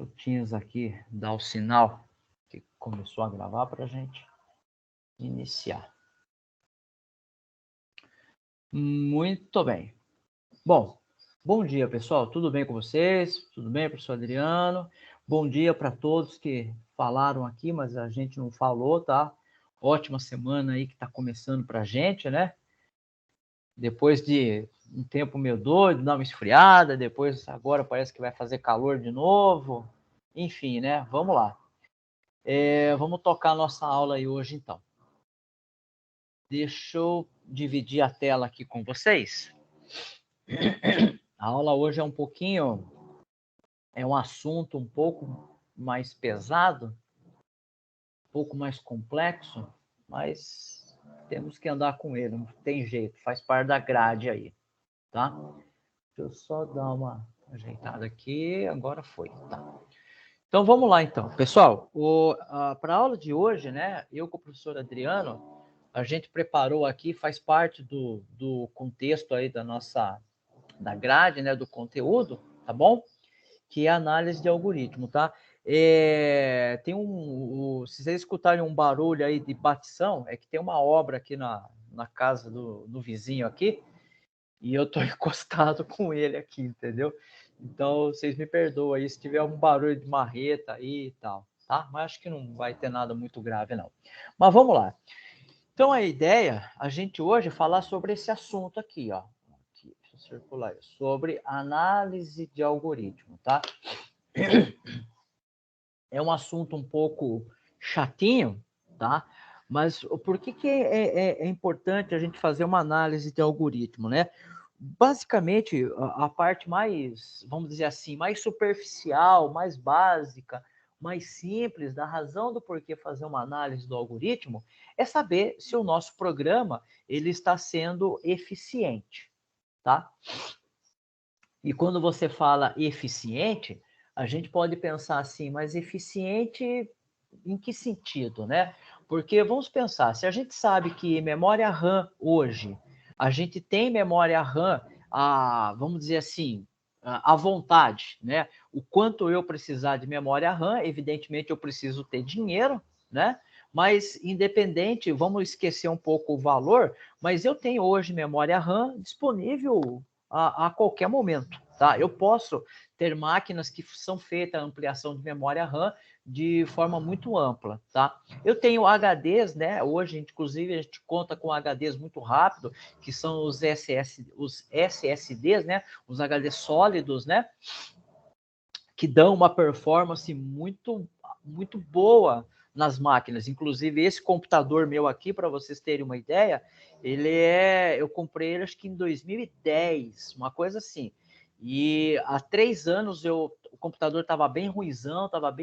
o Teams aqui dá o sinal que começou a gravar para a gente iniciar. Muito bem. Bom dia, pessoal. Tudo bem com vocês? Tudo bem, professor Adriano? Bom dia para todos que falaram aqui, mas a gente não falou, tá? Ótima semana aí que está começando para a gente, né? Depois de um tempo meio doido, dar uma esfriada, depois agora parece que vai fazer calor de novo. Enfim, né? Vamos lá. Vamos tocar a nossa aula aí hoje, então. Deixa eu dividir a tela aqui com vocês. A aula hoje é um assunto um pouco mais pesado, um pouco mais complexo, mas temos que andar com ele, não tem jeito, faz parte da grade aí, tá? Deixa eu só dar uma ajeitada aqui, agora foi, tá? Então vamos lá então, pessoal, para a aula de hoje, né, eu com o professor Adriano, a gente preparou aqui, faz parte do contexto aí da grade, né, do conteúdo, tá bom? Que é a análise de algoritmo, tá? Se vocês escutarem um barulho aí de batição, é que tem uma obra aqui na casa do vizinho aqui, e eu tô encostado com ele aqui, entendeu? Então, vocês me perdoam aí se tiver um barulho de marreta aí e tal, tá? Mas acho que não vai ter nada muito grave, não. Mas vamos lá. Então, a ideia, a gente hoje falar sobre esse assunto aqui, ó. Aqui, deixa eu circular isso. Sobre análise de algoritmo, tá? É um assunto um pouco chatinho, tá? Mas por que é importante a gente fazer uma análise de algoritmo, né? Basicamente, a parte mais, vamos dizer assim, mais superficial, mais básica, mais simples, da razão do porquê fazer uma análise do algoritmo, é saber se o nosso programa ele está sendo eficiente, tá? E quando você fala eficiente, a gente pode pensar assim, mas eficiente em que sentido, né? Porque vamos pensar, se a gente sabe que memória RAM hoje, a gente tem memória RAM, vamos dizer assim, à vontade, né? O quanto eu precisar de memória RAM, evidentemente eu preciso ter dinheiro, né? Mas independente, vamos esquecer um pouco o valor, mas eu tenho hoje memória RAM disponível a qualquer momento, tá? Eu posso ter máquinas que são feitas a ampliação de memória RAM de forma muito ampla, tá? Eu tenho HDs, né? Hoje, inclusive, a gente conta com HDs muito rápido, que são os SSDs, né? Os HDs sólidos, né? Que dão uma performance muito, muito boa nas máquinas. Inclusive, esse computador meu aqui, para vocês terem uma ideia, eu comprei ele acho que em 2010, uma coisa assim. E há 3 anos o computador estava bem ruizão, estava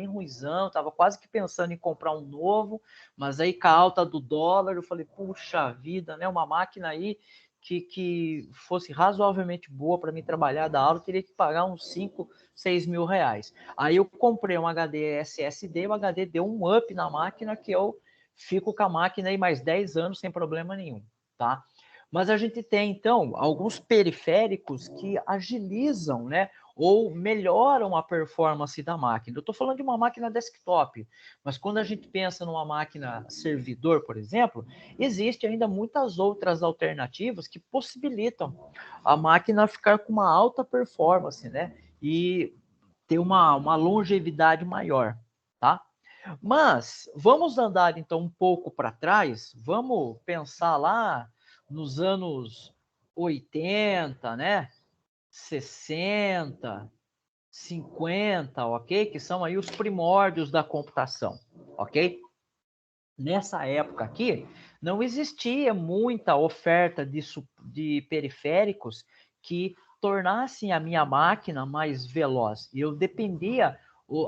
quase que pensando em comprar um novo, mas aí com a alta do dólar, eu falei, puxa vida, né? Uma máquina aí que fosse razoavelmente boa para mim trabalhar da aula, eu teria que pagar uns 5, 6 mil reais. Aí eu comprei um HD SSD, o HD deu um up na máquina que eu fico com a máquina aí mais 10 anos sem problema nenhum, tá? Mas a gente tem, então, alguns periféricos que agilizam, né? Ou melhoram a performance da máquina. Eu estou falando de uma máquina desktop, mas quando a gente pensa numa máquina servidor, por exemplo, existe ainda muitas outras alternativas que possibilitam a máquina ficar com uma alta performance, né? E ter uma longevidade maior, tá? Mas vamos andar então um pouco para trás, vamos pensar lá nos anos 80, né? 60, 50, ok? Que são aí os primórdios da computação, ok? Nessa época aqui, não existia muita oferta de periféricos que tornassem a minha máquina mais veloz. E eu dependia,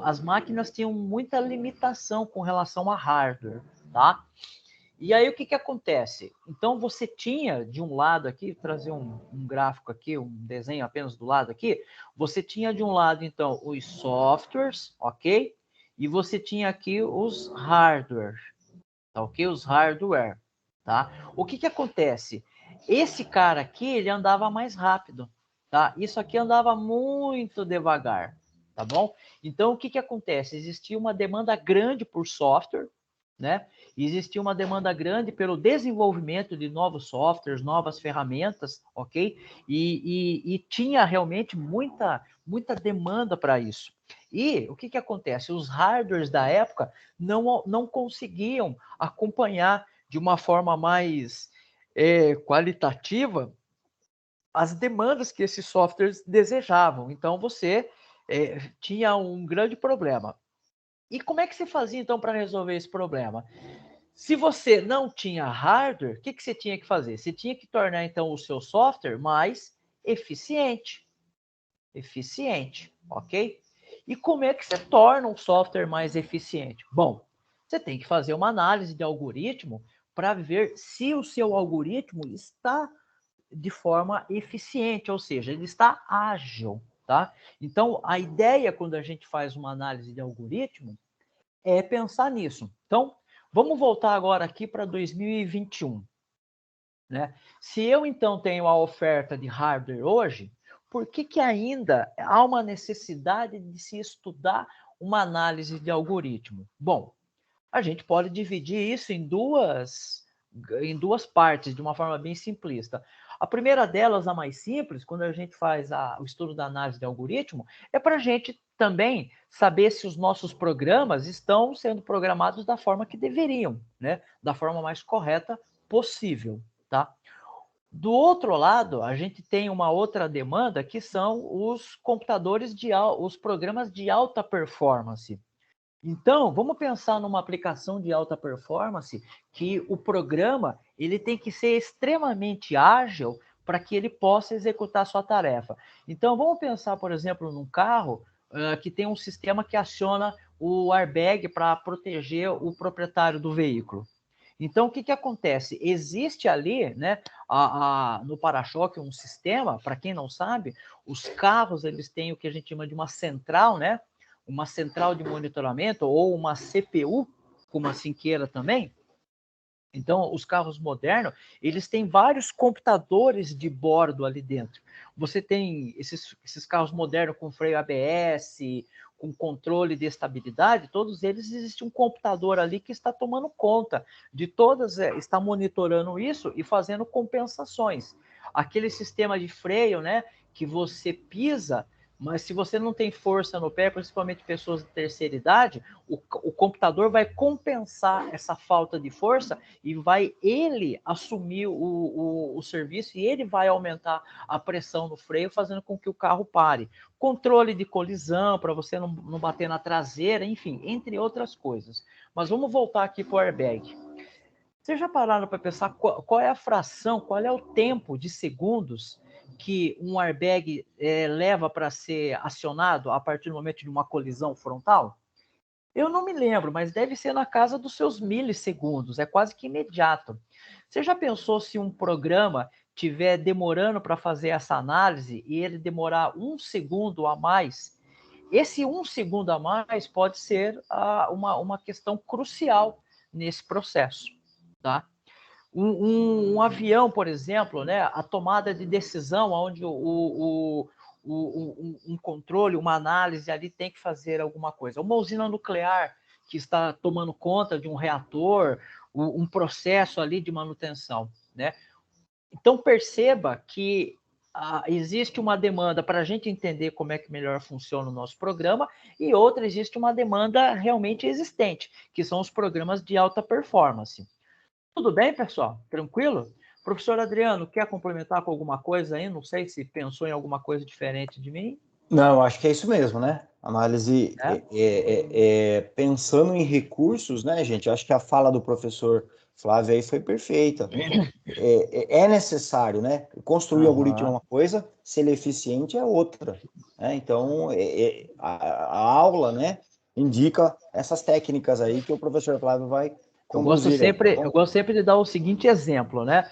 as máquinas tinham muita limitação com relação a hardware, tá? E aí o que acontece? Então você tinha de um lado aqui, vou trazer um gráfico aqui, um desenho apenas do lado aqui, você tinha de um lado então os softwares, ok? E você tinha aqui os hardware, tá ok? Os hardware, tá? O que acontece? Esse cara aqui, ele andava mais rápido, tá? Isso aqui andava muito devagar, tá bom? Então, o que que acontece? Existia uma demanda grande por software, né? Existia uma demanda grande pelo desenvolvimento de novos softwares, novas ferramentas, ok? E tinha realmente muita demanda para isso. E o que que acontece? Os hardwares da época não conseguiam acompanhar de uma forma mais qualitativa as demandas que esses softwares desejavam. Então, você tinha um grande problema. E como é que se fazia, então, para resolver esse problema? Se você não tinha hardware, o que que você tinha que fazer? Você tinha que tornar, então, o seu software mais eficiente. Eficiente, ok? E como é que você torna um software mais eficiente? Bom, você tem que fazer uma análise de algoritmo para ver se o seu algoritmo está de forma eficiente, ou seja, ele está ágil, tá? Então, a ideia quando a gente faz uma análise de algoritmo é pensar nisso. Então, vamos voltar agora aqui para 2021, né? Se eu então tenho a oferta de hardware hoje, por que que ainda há uma necessidade de se estudar uma análise de algoritmo? Bom, a gente pode dividir isso em duas partes, de uma forma bem simplista. A primeira delas, a mais simples, quando a gente faz o estudo da análise de algoritmo, é para a gente também saber se os nossos programas estão sendo programados da forma que deveriam, né? Da forma mais correta possível, tá? Do outro lado, a gente tem uma outra demanda que são os computadores os programas de alta performance. Então, vamos pensar numa aplicação de alta performance que o programa ele tem que ser extremamente ágil para que ele possa executar sua tarefa. Então, vamos pensar, por exemplo, num carro que tem um sistema que aciona o airbag para proteger o proprietário do veículo. Então, o que que acontece? Existe ali, né, no para-choque um sistema, para quem não sabe, os carros eles têm o que a gente chama de uma central, né? Uma central de monitoramento ou uma CPU, como assim queira também. Então, os carros modernos, eles têm vários computadores de bordo ali dentro. Você tem esses carros modernos com freio ABS, com controle de estabilidade, todos eles existe um computador ali que está tomando conta de todas, está monitorando isso e fazendo compensações. Aquele sistema de freio, né, que você pisa, mas se você não tem força no pé, principalmente pessoas de terceira idade, o computador vai compensar essa falta de força e vai ele assumir o serviço e ele vai aumentar a pressão no freio, fazendo com que o carro pare. Controle de colisão, para você não bater na traseira, enfim, entre outras coisas. Mas vamos voltar aqui para o airbag. Vocês já pararam para pensar qual é a fração, qual é o tempo de segundos que um airbag leva para ser acionado a partir do momento de uma colisão frontal? Eu não me lembro, mas deve ser na casa dos seus milissegundos, é quase que imediato. Você já pensou se um programa estiver demorando para fazer essa análise e ele demorar 1 segundo a mais? Esse 1 segundo a mais pode ser uma questão crucial nesse processo, tá? Um avião, por exemplo, né, a tomada de decisão, onde um controle, uma análise ali tem que fazer alguma coisa. Uma usina nuclear que está tomando conta de um reator, um processo ali de manutenção, né? Então perceba que existe uma demanda para a gente entender como é que melhor funciona o nosso programa e outra existe uma demanda realmente existente, que são os programas de alta performance. Tudo bem, pessoal? Tranquilo? Professor Adriano, quer complementar com alguma coisa aí? Não sei se pensou em alguma coisa diferente de mim. Não, acho que é isso mesmo, né? Análise pensando em recursos, né, gente? Acho que a fala do professor Flávio aí foi perfeita. É necessário, né? Construir algoritmo é uma coisa, ser ele eficiente é outra, né? Então, a aula, né, indica essas técnicas aí que o professor Flávio vai Eu gosto conduzir aí, tá sempre, eu bom? gosto sempre de dar o seguinte exemplo, né?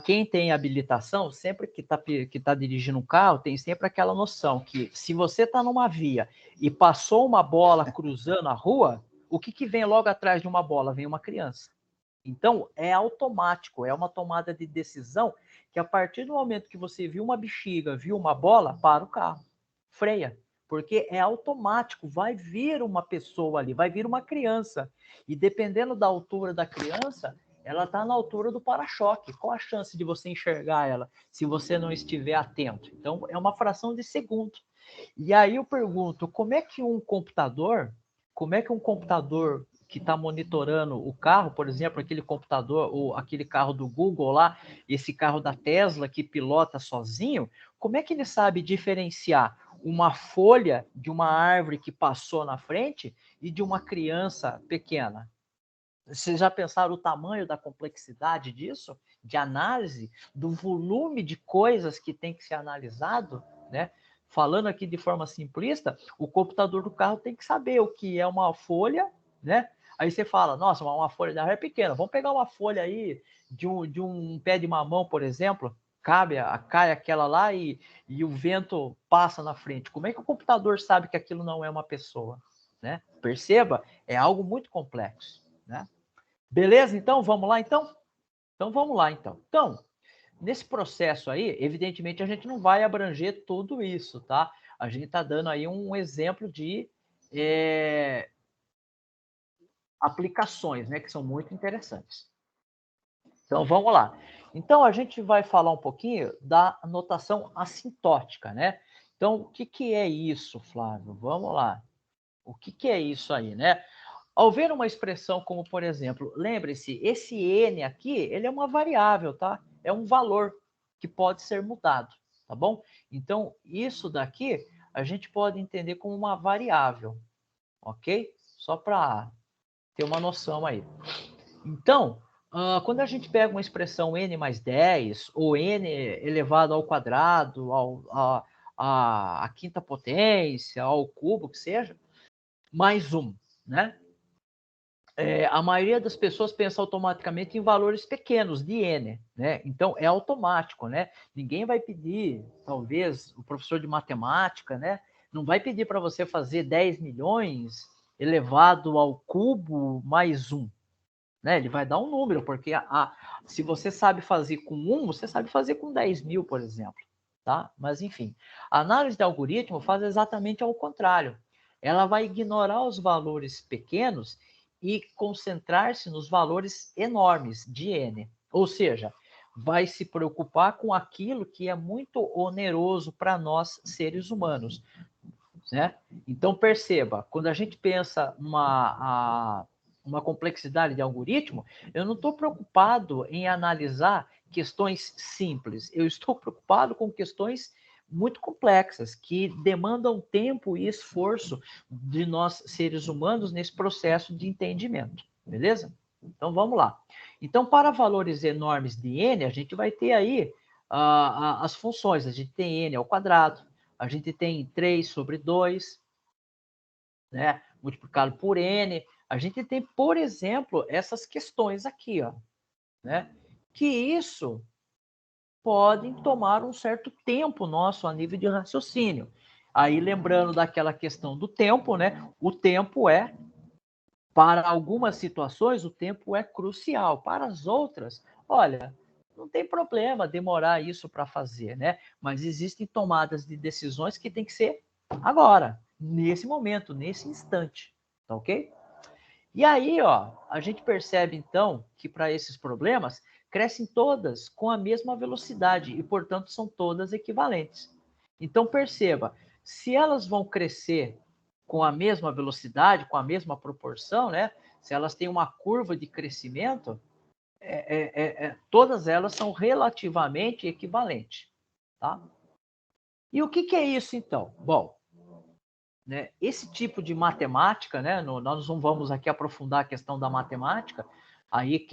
Quem tem habilitação, sempre que tá dirigindo um carro, tem sempre aquela noção que se você está numa via e passou uma bola cruzando a rua, o que vem logo atrás de uma bola? Vem uma criança. Então, é automático, é uma tomada de decisão que a partir do momento que você viu uma bexiga, viu uma bola, para o carro, freia. porque é automático, vai vir uma pessoa ali, vai vir uma criança, e dependendo da altura da criança, ela está na altura do para-choque. Qual a chance de você enxergar ela se você não estiver atento? Então, é uma fração de segundo. E aí eu pergunto, como é que um computador que está monitorando o carro, por exemplo, aquele computador ou aquele carro do Google lá, esse carro da Tesla que pilota sozinho, como é que ele sabe diferenciar uma folha de uma árvore que passou na frente e de uma criança pequena? Vocês já pensaram o tamanho da complexidade disso? De análise, do volume de coisas que tem que ser analisado, né? Falando aqui de forma simplista, o computador do carro tem que saber o que é uma folha, né? Aí você fala, nossa, uma folha de árvore é pequena. Vamos pegar uma folha aí de um pé de mamão, por exemplo, cai aquela lá e o vento passa na frente. Como é que o computador sabe que aquilo não é uma pessoa, né? Perceba, é algo muito complexo, né? Beleza? Então, vamos lá, então? Então, vamos lá, então. Então, nesse processo aí, evidentemente, a gente não vai abranger tudo isso, tá? A gente está dando aí um exemplo de aplicações, né, que são muito interessantes. Então, vamos lá. Então, a gente vai falar um pouquinho da notação assintótica, né? Então, o que é isso, Flávio? Vamos lá. O que é isso aí, né? Ao ver uma expressão como, por exemplo, lembre-se, esse n aqui, ele é uma variável, tá? É um valor que pode ser mudado, tá bom? Então, isso daqui a gente pode entender como uma variável, ok? Só para ter uma noção aí. Então, quando a gente pega uma expressão n mais 10, ou n elevado ao quadrado, à quinta potência, ao cubo, que seja, mais 1, né? A maioria das pessoas pensa automaticamente em valores pequenos de n, né? Então é automático, né? Ninguém vai pedir, talvez o professor de matemática, né? Não vai pedir para você fazer 10 milhões elevado ao cubo mais 1, né? Ele vai dar um número, porque se você sabe fazer com 1, você sabe fazer com 10 mil, por exemplo, tá? Mas enfim, a análise de algoritmo faz exatamente ao contrário. Ela vai ignorar os valores pequenos e concentrar-se nos valores enormes de n. Ou seja, vai se preocupar com aquilo que é muito oneroso para nós, seres humanos, né? Então, perceba, quando a gente pensa uma complexidade de algoritmo, eu não estou preocupado em analisar questões simples, eu estou preocupado com questões muito complexas, que demandam tempo e esforço de nós, seres humanos, nesse processo de entendimento, beleza? Então, vamos lá. Então, para valores enormes de n, a gente vai ter aí as funções. A gente tem n ao quadrado, a gente tem 3 sobre 2, né, multiplicado por n. A gente tem, por exemplo, essas questões aqui, ó, né, que isso podem tomar um certo tempo nosso a nível de raciocínio. Aí, lembrando daquela questão do tempo, né, o tempo para algumas situações, o tempo é crucial. Para as outras, olha, não tem problema demorar isso para fazer, né? Mas existem tomadas de decisões que tem que ser agora, nesse momento, nesse instante, tá ok? E aí, ó, a gente percebe então que para esses problemas crescem todas com a mesma velocidade e, portanto, são todas equivalentes. Então perceba, se elas vão crescer com a mesma velocidade, com a mesma proporção, né? Se elas têm uma curva de crescimento, todas elas são relativamente equivalentes, tá? E o que é isso então? Bom, né, esse tipo de matemática, né? Nós não vamos aqui aprofundar a questão da matemática. Aí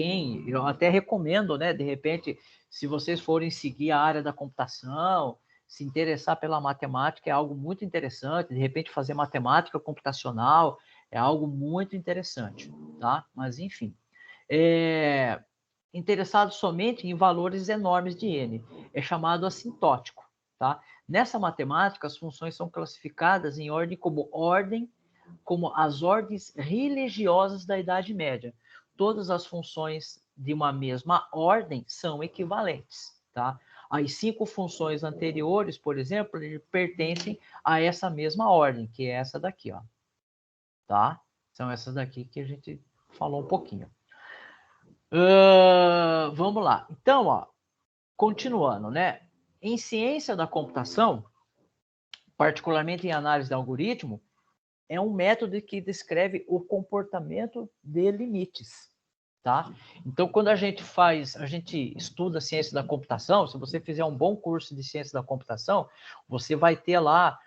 eu até recomendo, né? De repente, se vocês forem seguir a área da computação, se interessar pela matemática, é algo muito interessante. De repente, fazer matemática computacional é algo muito interessante, tá? Mas enfim, interessado somente em valores enormes de n, é chamado assintótico, tá? Nessa matemática, as funções são classificadas em ordem como as ordens religiosas da Idade Média. Todas as funções de uma mesma ordem são equivalentes, tá? As 5 funções anteriores, por exemplo, pertencem a essa mesma ordem, que é essa daqui, ó. Tá? São essas daqui que a gente falou um pouquinho. Vamos lá. Então, ó, continuando, né? Em ciência da computação, particularmente em análise de algoritmo, é um método que descreve o comportamento de limites, tá? Então, quando a gente estuda ciência da computação, se você fizer um bom curso de ciência da computação, você vai ter lá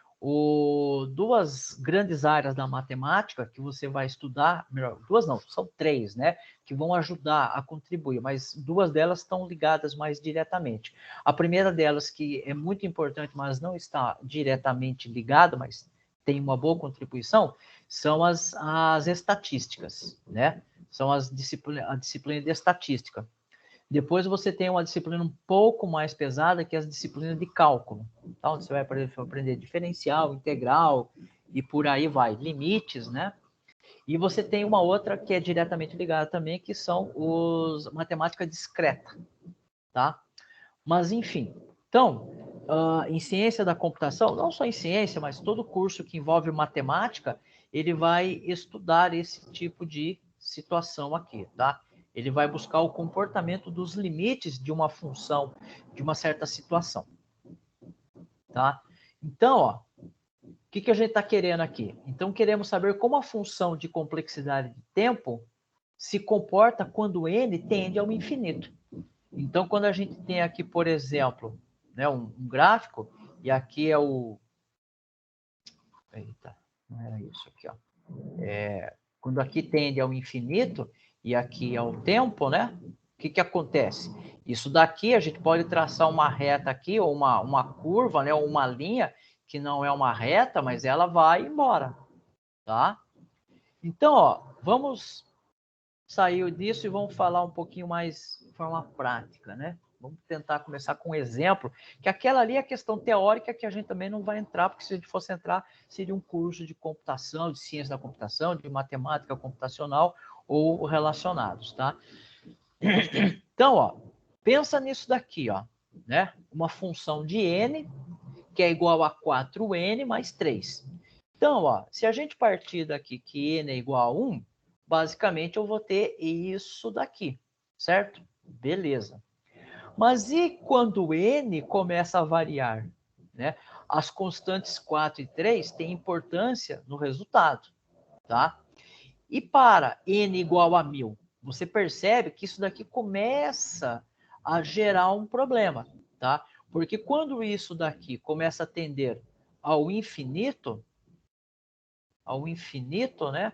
duas grandes áreas da matemática que você vai estudar, melhor, duas não, são 3, né? Que vão ajudar a contribuir, mas 2 delas estão ligadas mais diretamente. A primeira delas, que é muito importante, mas não está diretamente ligada, mas tem uma boa contribuição, são as estatísticas, né? São a disciplina de estatística. Depois você tem uma disciplina um pouco mais pesada, que é as disciplinas de cálculo. Então, você vai aprender diferencial, integral, e por aí vai, limites, né? E você tem uma outra que é diretamente ligada também, que são os matemática discreta, tá? Mas, enfim, então, em ciência da computação, não só em ciência, mas todo curso que envolve matemática, ele vai estudar esse tipo de situação aqui, tá? Ele vai buscar o comportamento dos limites de uma função, de uma certa situação, tá? Então, ó, o que a gente está querendo aqui? Então, queremos saber como a função de complexidade de tempo se comporta quando n tende ao infinito. Então, quando a gente tem aqui, por exemplo, né, um gráfico, e aqui é o... Eita, não era isso aqui, ó. Quando aqui tende ao infinito, e aqui é o tempo, né? O que acontece? Isso daqui, a gente pode traçar uma reta aqui, ou uma curva, né, ou uma linha, que não é uma reta, mas ela vai embora, tá? Então, ó, vamos sair disso e vamos falar um pouquinho mais de forma prática, né? Vamos tentar começar com um exemplo, que aquela ali é a questão teórica que a gente também não vai entrar, porque se a gente fosse entrar, seria um curso de computação, de ciência da computação, de matemática computacional ou relacionados, tá? Então, ó, pensa nisso daqui, ó, né? Uma função de n, que é igual a 4n mais 3. Então, ó, se a gente partir daqui que n é igual a 1, basicamente eu vou ter isso daqui, certo? Beleza. Mas e quando n começa a variar? Né? As constantes 4 e 3 têm importância no resultado, tá? E para n igual a 1000, você percebe que isso daqui começa a gerar um problema, tá? Porque quando isso daqui começa a tender ao infinito, né?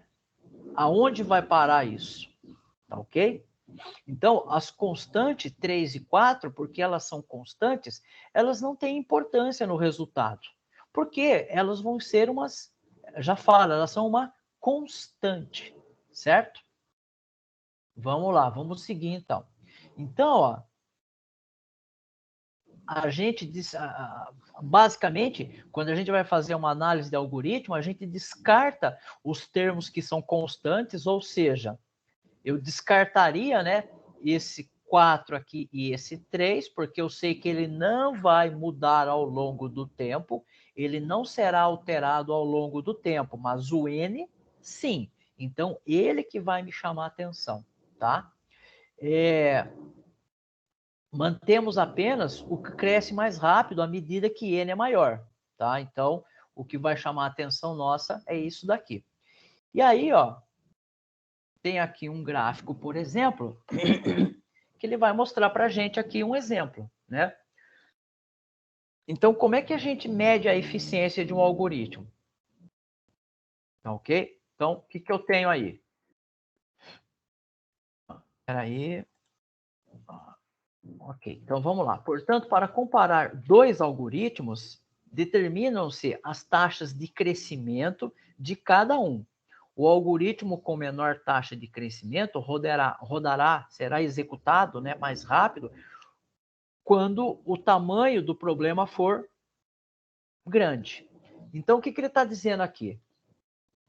Aonde vai parar isso? Tá ok? Então, as constantes 3 e 4, porque elas são constantes, elas não têm importância no resultado. Porque elas vão ser já falo, elas são uma constante, certo? Vamos lá, vamos seguir então. Então, ó, a gente diz, basicamente, quando a gente vai fazer uma análise de algoritmo, a gente descarta os termos que são constantes, ou seja, eu descartaria, né, esse 4 aqui e esse 3, porque eu sei que ele não vai mudar ao longo do tempo, ele não será alterado ao longo do tempo, mas o n, sim. Então, ele que vai me chamar a atenção, tá? Mantemos apenas o que cresce mais rápido à medida que n é maior, tá? Então, o que vai chamar a atenção nossa é isso daqui. E aí, ó, tem aqui um gráfico, por exemplo, que ele vai mostrar para a gente aqui um exemplo, né? Então, como é que a gente mede a eficiência de um algoritmo? Tá ok? Então, o que eu tenho aí? Espera aí. Ok, então vamos lá. Portanto, para comparar 2 algoritmos, determinam-se as taxas de crescimento de cada um. O algoritmo com menor taxa de crescimento será executado, né, mais rápido quando o tamanho do problema for grande. Então, o que ele está dizendo aqui?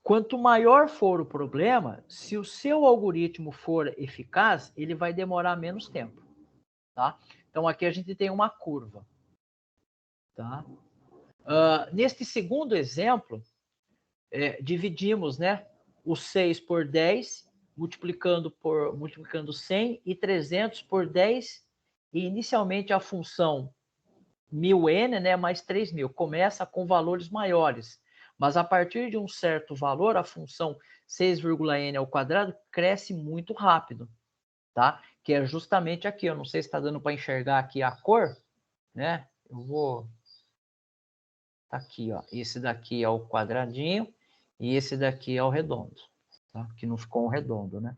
Quanto maior for o problema, se o seu algoritmo for eficaz, ele vai demorar menos tempo, tá? Então, aqui a gente tem uma curva. Tá? Neste segundo exemplo, dividimos, né, o 6 por 10, multiplicando 100 e 300 por 10, e inicialmente a função 1000n, né, mais 3000, começa com valores maiores, mas a partir de um certo valor, a função 6,n ao quadrado cresce muito rápido, tá? Que é justamente aqui, eu não sei se está dando para enxergar aqui a cor, né? Eu vou... Tá aqui, ó. Esse daqui é o quadradinho e esse daqui é o redondo, tá? Que não ficou um redondo, né?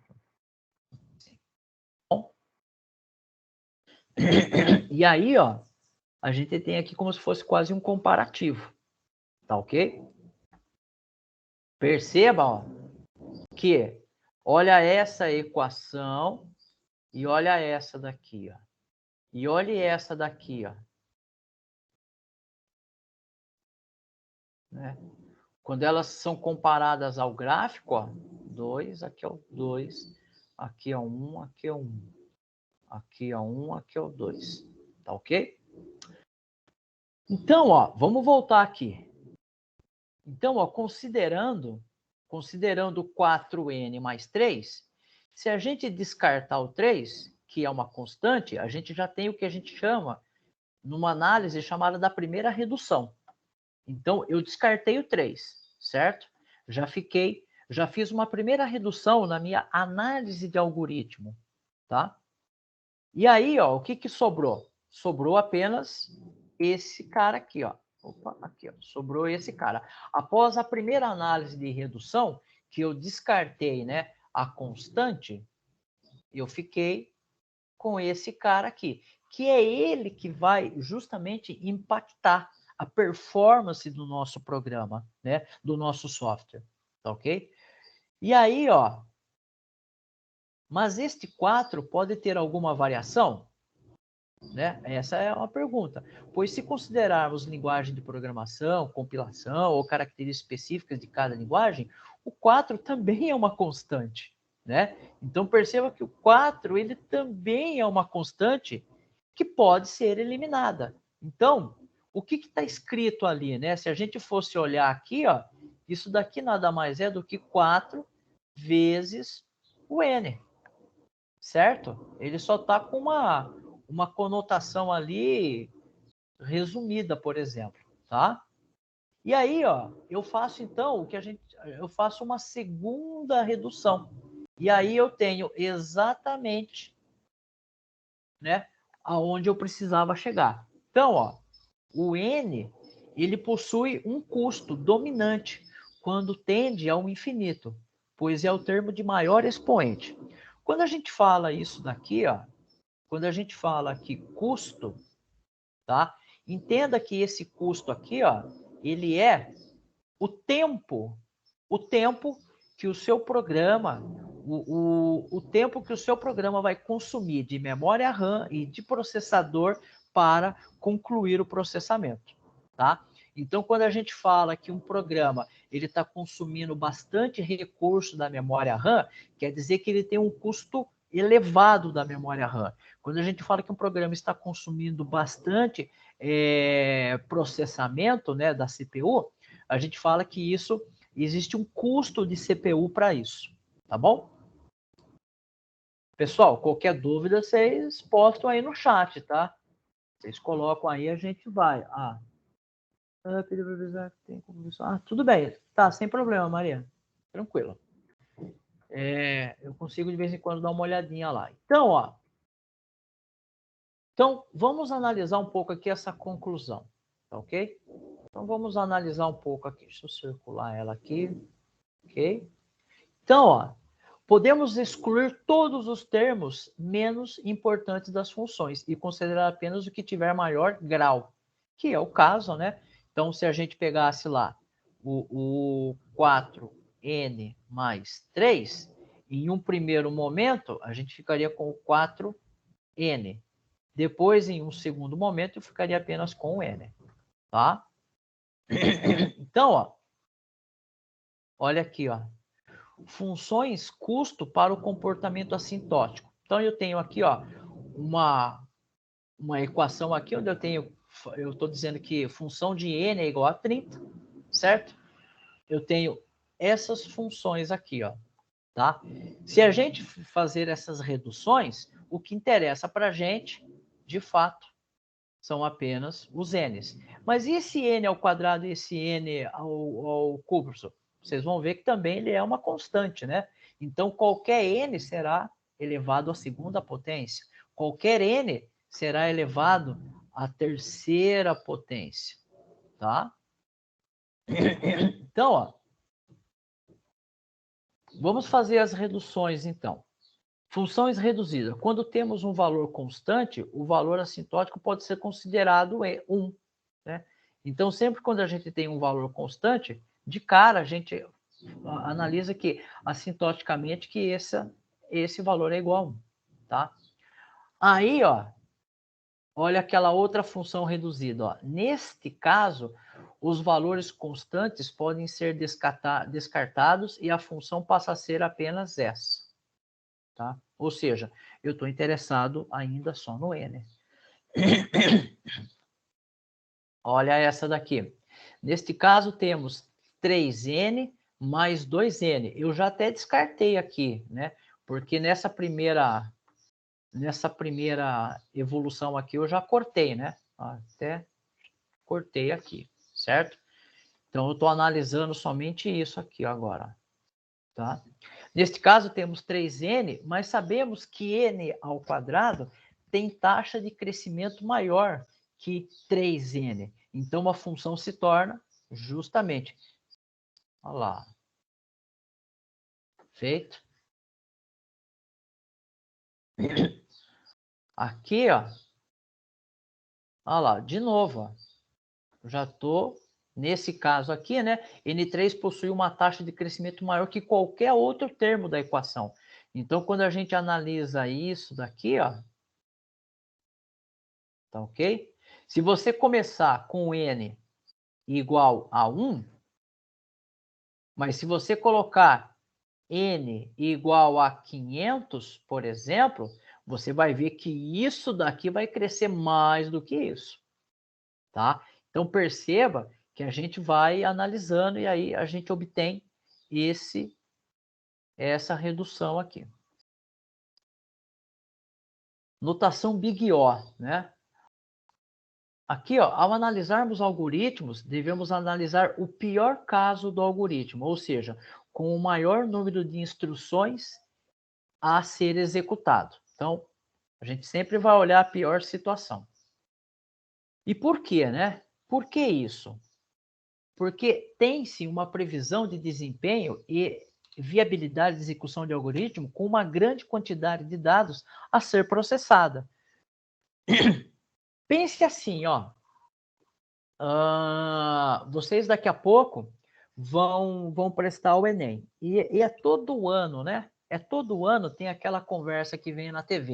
Bom. E aí, ó, a gente tem aqui como se fosse quase um comparativo, tá ok? Perceba, ó, que olha essa equação e olha essa daqui, ó. E olha essa daqui, ó. Né? Quando elas são comparadas ao gráfico, ó, 2, aqui é o 2, aqui é 1, aqui é 1. Aqui é 1, aqui é o 2. Tá ok? Então, ó, vamos voltar aqui. Então, ó, considerando 4n mais 3, se a gente descartar o 3, que é uma constante, a gente já tem o que a gente chama, numa análise chamada da primeira redução. Então, eu descartei o 3, certo? Já fiz uma primeira redução na minha análise de algoritmo, tá? E aí, ó, o que sobrou? Sobrou apenas esse cara aqui, ó. Opa, aqui, ó. Sobrou esse cara. Após a primeira análise de redução, que eu descartei, né, a constante, eu fiquei com esse cara aqui, que é ele que vai justamente impactar a performance do nosso programa, né, do nosso software, tá ok? E aí, ó, mas este 4 pode ter alguma variação? Né? Essa é uma pergunta. Pois se considerarmos linguagem de programação, compilação ou características específicas de cada linguagem, o 4 também é uma constante. Né? Então perceba que o 4 ele também é uma constante que pode ser eliminada. Então, o que está escrito ali? Né? Se a gente fosse olhar aqui, ó, isso daqui nada mais é do que 4 vezes o n. Certo? Ele só está com uma conotação ali resumida, por exemplo, tá? E aí, ó, eu faço então eu faço uma segunda redução. E aí eu tenho exatamente, né, aonde eu precisava chegar. Então, ó, o n ele possui um custo dominante quando tende ao infinito, pois é o termo de maior expoente. Quando a gente fala isso daqui, ó, quando a gente fala aqui custo, tá? Entenda que esse custo aqui, ó, ele é o tempo que o seu programa, o tempo que o seu programa vai consumir de memória RAM e de processador para concluir o processamento, tá? Então, quando a gente fala que um programa ele está consumindo bastante recurso da memória RAM, quer dizer que ele tem um custo elevado da memória RAM. Quando a gente fala que um programa está consumindo bastante processamento, né, da CPU, a gente fala que isso existe um custo de CPU para isso, tá bom? Pessoal, qualquer dúvida, vocês postam aí no chat, tá? Vocês colocam aí, a gente vai. Tudo bem. Tá, sem problema, Maria. Tranquilo. Eu consigo, de vez em quando, dar uma olhadinha lá. Então, ó. Então, vamos analisar um pouco aqui essa conclusão, tá ok? Então, vamos analisar um pouco aqui. Deixa eu circular ela aqui. Ok? Então, ó, podemos excluir todos os termos menos importantes das funções e considerar apenas o que tiver maior grau, que é o caso, né? Então, se a gente pegasse lá o 4n mais 3, em um primeiro momento, a gente ficaria com o 4n. Depois, em um segundo momento, eu ficaria apenas com o n, tá? Então, ó, olha aqui, ó. Funções custo para o comportamento assintótico. Então, eu tenho aqui, ó, uma equação aqui onde eu estou dizendo que função de n é igual a 30, certo? Eu tenho essas funções aqui, ó, tá? Se a gente fazer essas reduções, o que interessa para a gente, de fato, são apenas os n's. Mas e esse n ao quadrado e esse n ao cubo? Vocês vão ver que também ele é uma constante, né? Então, qualquer n será elevado à segunda potência. Qualquer n será elevado à terceira potência, tá? Então, ó, vamos fazer as reduções, então. Funções reduzidas. Quando temos um valor constante, o valor assintótico pode ser considerado 1. Né? Então, sempre quando a gente tem um valor constante, de cara a gente analisa que assintoticamente que esse valor é igual a 1. Tá? Aí, ó, olha aquela outra função reduzida. Ó. Neste caso, os valores constantes podem ser descartados e a função passa a ser apenas essa. Tá? Ou seja, eu estou interessado ainda só no n. Olha essa daqui. Neste caso, temos 3n mais 2n. Eu já até descartei aqui, né? Porque nessa primeira evolução aqui eu já cortei, né? Até cortei aqui, certo? Então, eu estou analisando somente isso aqui agora. Tá? Neste caso, temos 3n, mas sabemos que n ao quadrado tem taxa de crescimento maior que 3n. Então, a função se torna justamente... Olha lá. Feito. Aqui, ó. Olha lá, de novo. Ó. Já estou... Nesse caso aqui, né, N3 possui uma taxa de crescimento maior que qualquer outro termo da equação. Então, quando a gente analisa isso daqui, ó, tá ok? Se você começar com N igual a 1, mas se você colocar N igual a 500, por exemplo, você vai ver que isso daqui vai crescer mais do que isso, tá? Então, perceba que a gente vai analisando e aí a gente obtém essa redução aqui. Notação Big O, né? Aqui, ó, ao analisarmos algoritmos, devemos analisar o pior caso do algoritmo, ou seja, com o maior número de instruções a ser executado. Então, a gente sempre vai olhar a pior situação. E por quê, né? Por que isso? Porque tem-se uma previsão de desempenho e viabilidade de execução de algoritmo com uma grande quantidade de dados a ser processada. Pense assim, ó. Vocês daqui a pouco vão prestar o Enem. E é todo ano, né? É todo ano tem aquela conversa que vem na TV.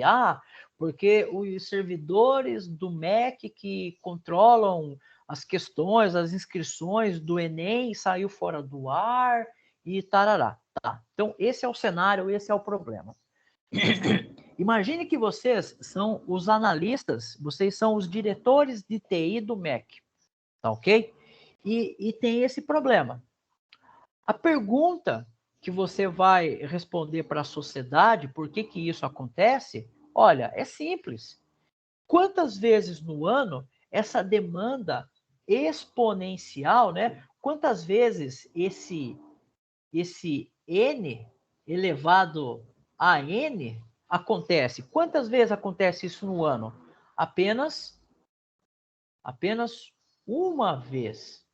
Porque os servidores do MEC que controlam as questões, as inscrições do Enem saiu fora do ar e tarará. Tá. Então, esse é o cenário, esse é o problema. Imagine que vocês são os analistas, vocês são os diretores de TI do MEC. Tá ok? E tem esse problema. A pergunta que você vai responder para a sociedade, por que isso acontece? Olha, é simples. Quantas vezes no ano essa demanda exponencial, né? Quantas vezes esse N elevado a N acontece? Quantas vezes acontece isso no ano? Apenas uma vez,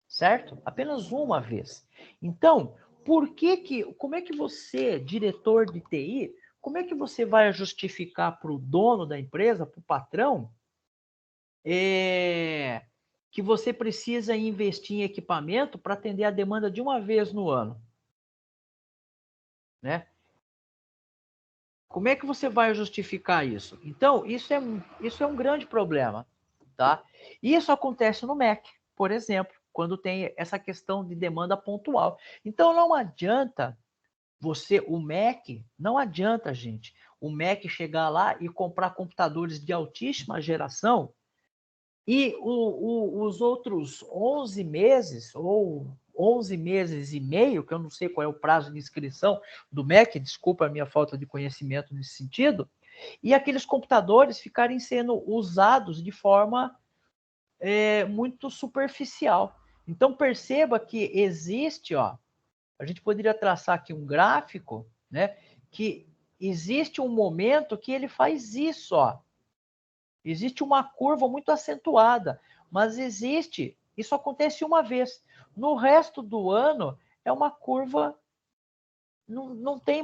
certo? Apenas uma vez. Então, como é que você, diretor de TI, como é que você vai justificar para o dono da empresa, para o patrão, que você precisa investir em equipamento para atender a demanda de uma vez no ano? Né? Como é que você vai justificar isso? Então, isso é um grande problema. Tá? Isso acontece no MEC, por exemplo, quando tem essa questão de demanda pontual. Então, não adianta o Mac, não adianta, gente, o Mac chegar lá e comprar computadores de altíssima geração e os outros 11 meses, ou 11 meses e meio, que eu não sei qual é o prazo de inscrição do MEC, desculpa a minha falta de conhecimento nesse sentido, e aqueles computadores ficarem sendo usados de forma muito superficial. Então, perceba que existe, ó, a gente poderia traçar aqui um gráfico, né, que existe um momento que ele faz isso, ó. Existe uma curva muito acentuada, mas isso acontece uma vez. No resto do ano é uma curva não é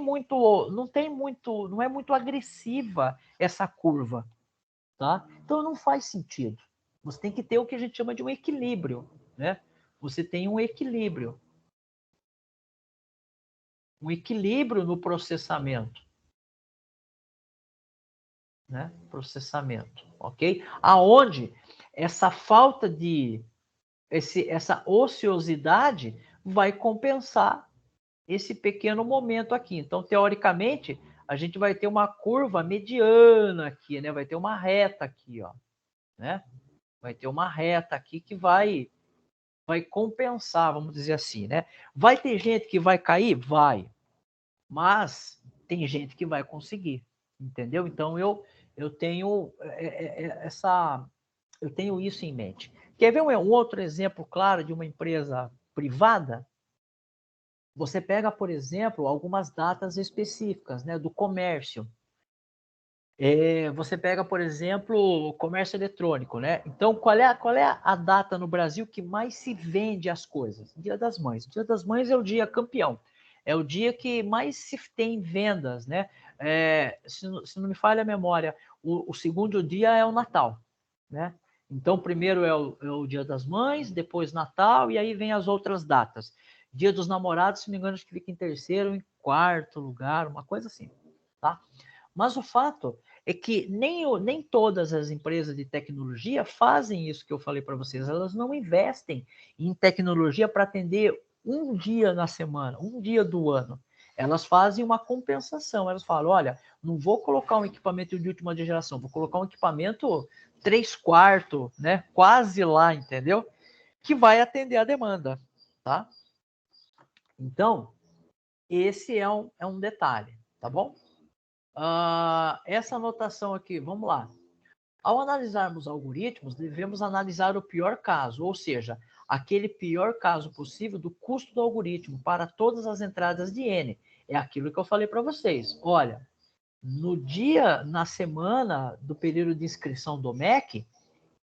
muito agressiva essa curva, tá? Então não faz sentido. Você tem que ter o que a gente chama de um equilíbrio, né? Você tem um equilíbrio no processamento, né? Processamento, ok? Aonde essa falta de essa ociosidade vai compensar esse pequeno momento aqui. Então, teoricamente, a gente vai ter uma curva mediana aqui, né? Vai ter uma reta aqui, ó, né? Vai ter uma reta aqui que vai compensar, vamos dizer assim, né? Vai ter gente que vai cair? Vai. Mas tem gente que vai conseguir, entendeu? Então, eu tenho eu tenho isso em mente. Quer ver um outro exemplo claro de uma empresa privada? Você pega, por exemplo, algumas datas específicas, né, do comércio. Você pega, por exemplo, o comércio eletrônico, né? Então, qual é a data no Brasil que mais se vende as coisas? Dia das Mães. Dia das Mães é o dia campeão. É o dia que mais se tem vendas, né? Se não me falha a memória, o segundo dia é o Natal, né? Então, primeiro é o Dia das Mães, depois Natal, e aí vem as outras datas. Dia dos Namorados, se não me engano, acho que fica em terceiro ou em quarto lugar, uma coisa assim, tá? Mas o fato é que nem todas as empresas de tecnologia fazem isso que eu falei para vocês. Elas não investem em tecnologia para atender um dia na semana, um dia do ano. Elas fazem uma compensação. Elas falam, olha, não vou colocar um equipamento de última geração, vou colocar um equipamento 3/4, né? Quase lá, entendeu? Que vai atender a demanda, tá? Então, esse é um detalhe, tá bom? Essa anotação aqui, vamos lá. Ao analisarmos algoritmos, devemos analisar o pior caso, ou seja, aquele pior caso possível do custo do algoritmo para todas as entradas de N. É aquilo que eu falei para vocês. Olha, na semana do período de inscrição do MEC,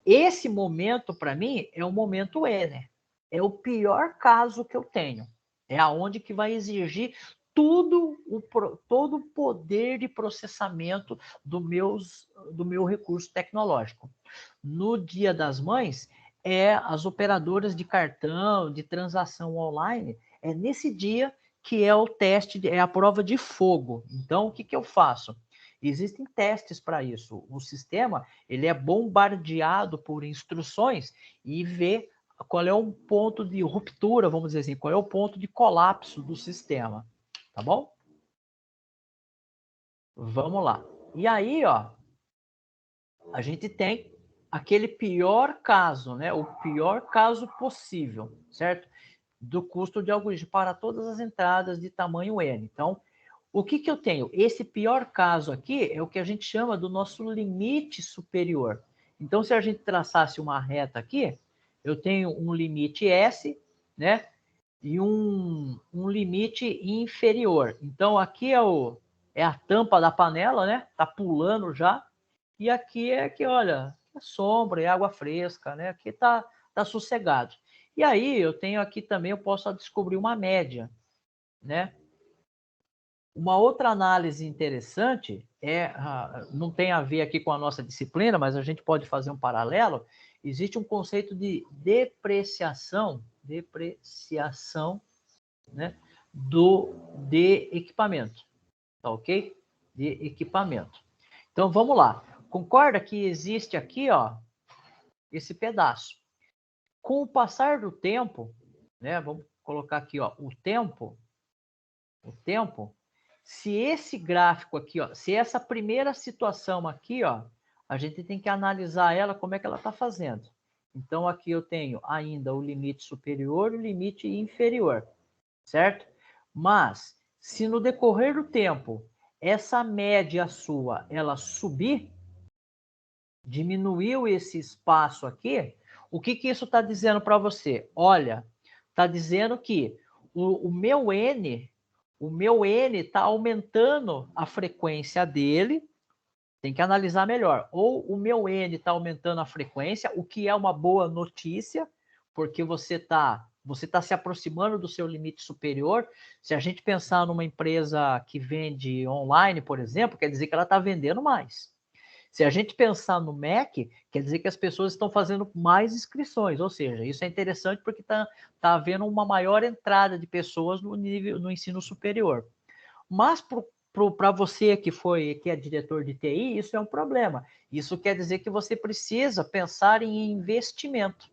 esse momento, para mim, é o momento N. É o pior caso que eu tenho. É aonde que vai exigir todo o poder de processamento do meu recurso tecnológico. No Dia das Mães, as operadoras de cartão, de transação online, é nesse dia que é o teste, é a prova de fogo. Então, o que eu faço? Existem testes para isso. O sistema ele é bombardeado por instruções e vê qual é o ponto de ruptura, vamos dizer assim, qual é o ponto de colapso do sistema. Tá bom? Vamos lá. E aí, ó, a gente tem aquele pior caso, né? O pior caso possível, certo? Do custo de algoritmo para todas as entradas de tamanho N. Então, o que eu tenho? Esse pior caso aqui é o que a gente chama do nosso limite superior. Então, se a gente traçasse uma reta aqui, eu tenho um limite S, né? E um limite inferior. Então, aqui é a tampa da panela, né? Tá pulando já. E aqui é que, olha, é sombra, é água fresca, né? Aqui tá sossegado. E aí, eu tenho aqui também, eu posso descobrir uma média, né? Uma outra análise interessante não tem a ver aqui com a nossa disciplina, mas a gente pode fazer um paralelo. Existe um conceito de depreciação, né, de equipamento, tá ok? De equipamento. Então vamos lá. Concorda que existe aqui, ó, esse pedaço. Com o passar do tempo, né? Vamos colocar aqui, ó, o tempo. o tempo, se esse gráfico aqui, ó, se essa primeira situação aqui, ó, a gente tem que analisar ela, como é que ela está fazendo. Então, aqui eu tenho ainda o limite superior e o limite inferior, certo? Mas, se no decorrer do tempo, essa média sua, ela subir, diminuiu esse espaço aqui, o que que isso está dizendo para você? Olha, está dizendo que o meu N está aumentando a frequência dele, tem que analisar melhor. Ou o meu N está aumentando a frequência, o que é uma boa notícia, porque você tá se aproximando do seu limite superior. Se a gente pensar numa empresa que vende online, por exemplo, quer dizer que ela está vendendo mais. Se a gente pensar no MEC, quer dizer que as pessoas estão fazendo mais inscrições, ou seja, isso é interessante porque está havendo uma maior entrada de pessoas no ensino superior. Mas para você que é diretor de TI, isso é um problema. Isso quer dizer que você precisa pensar em investimento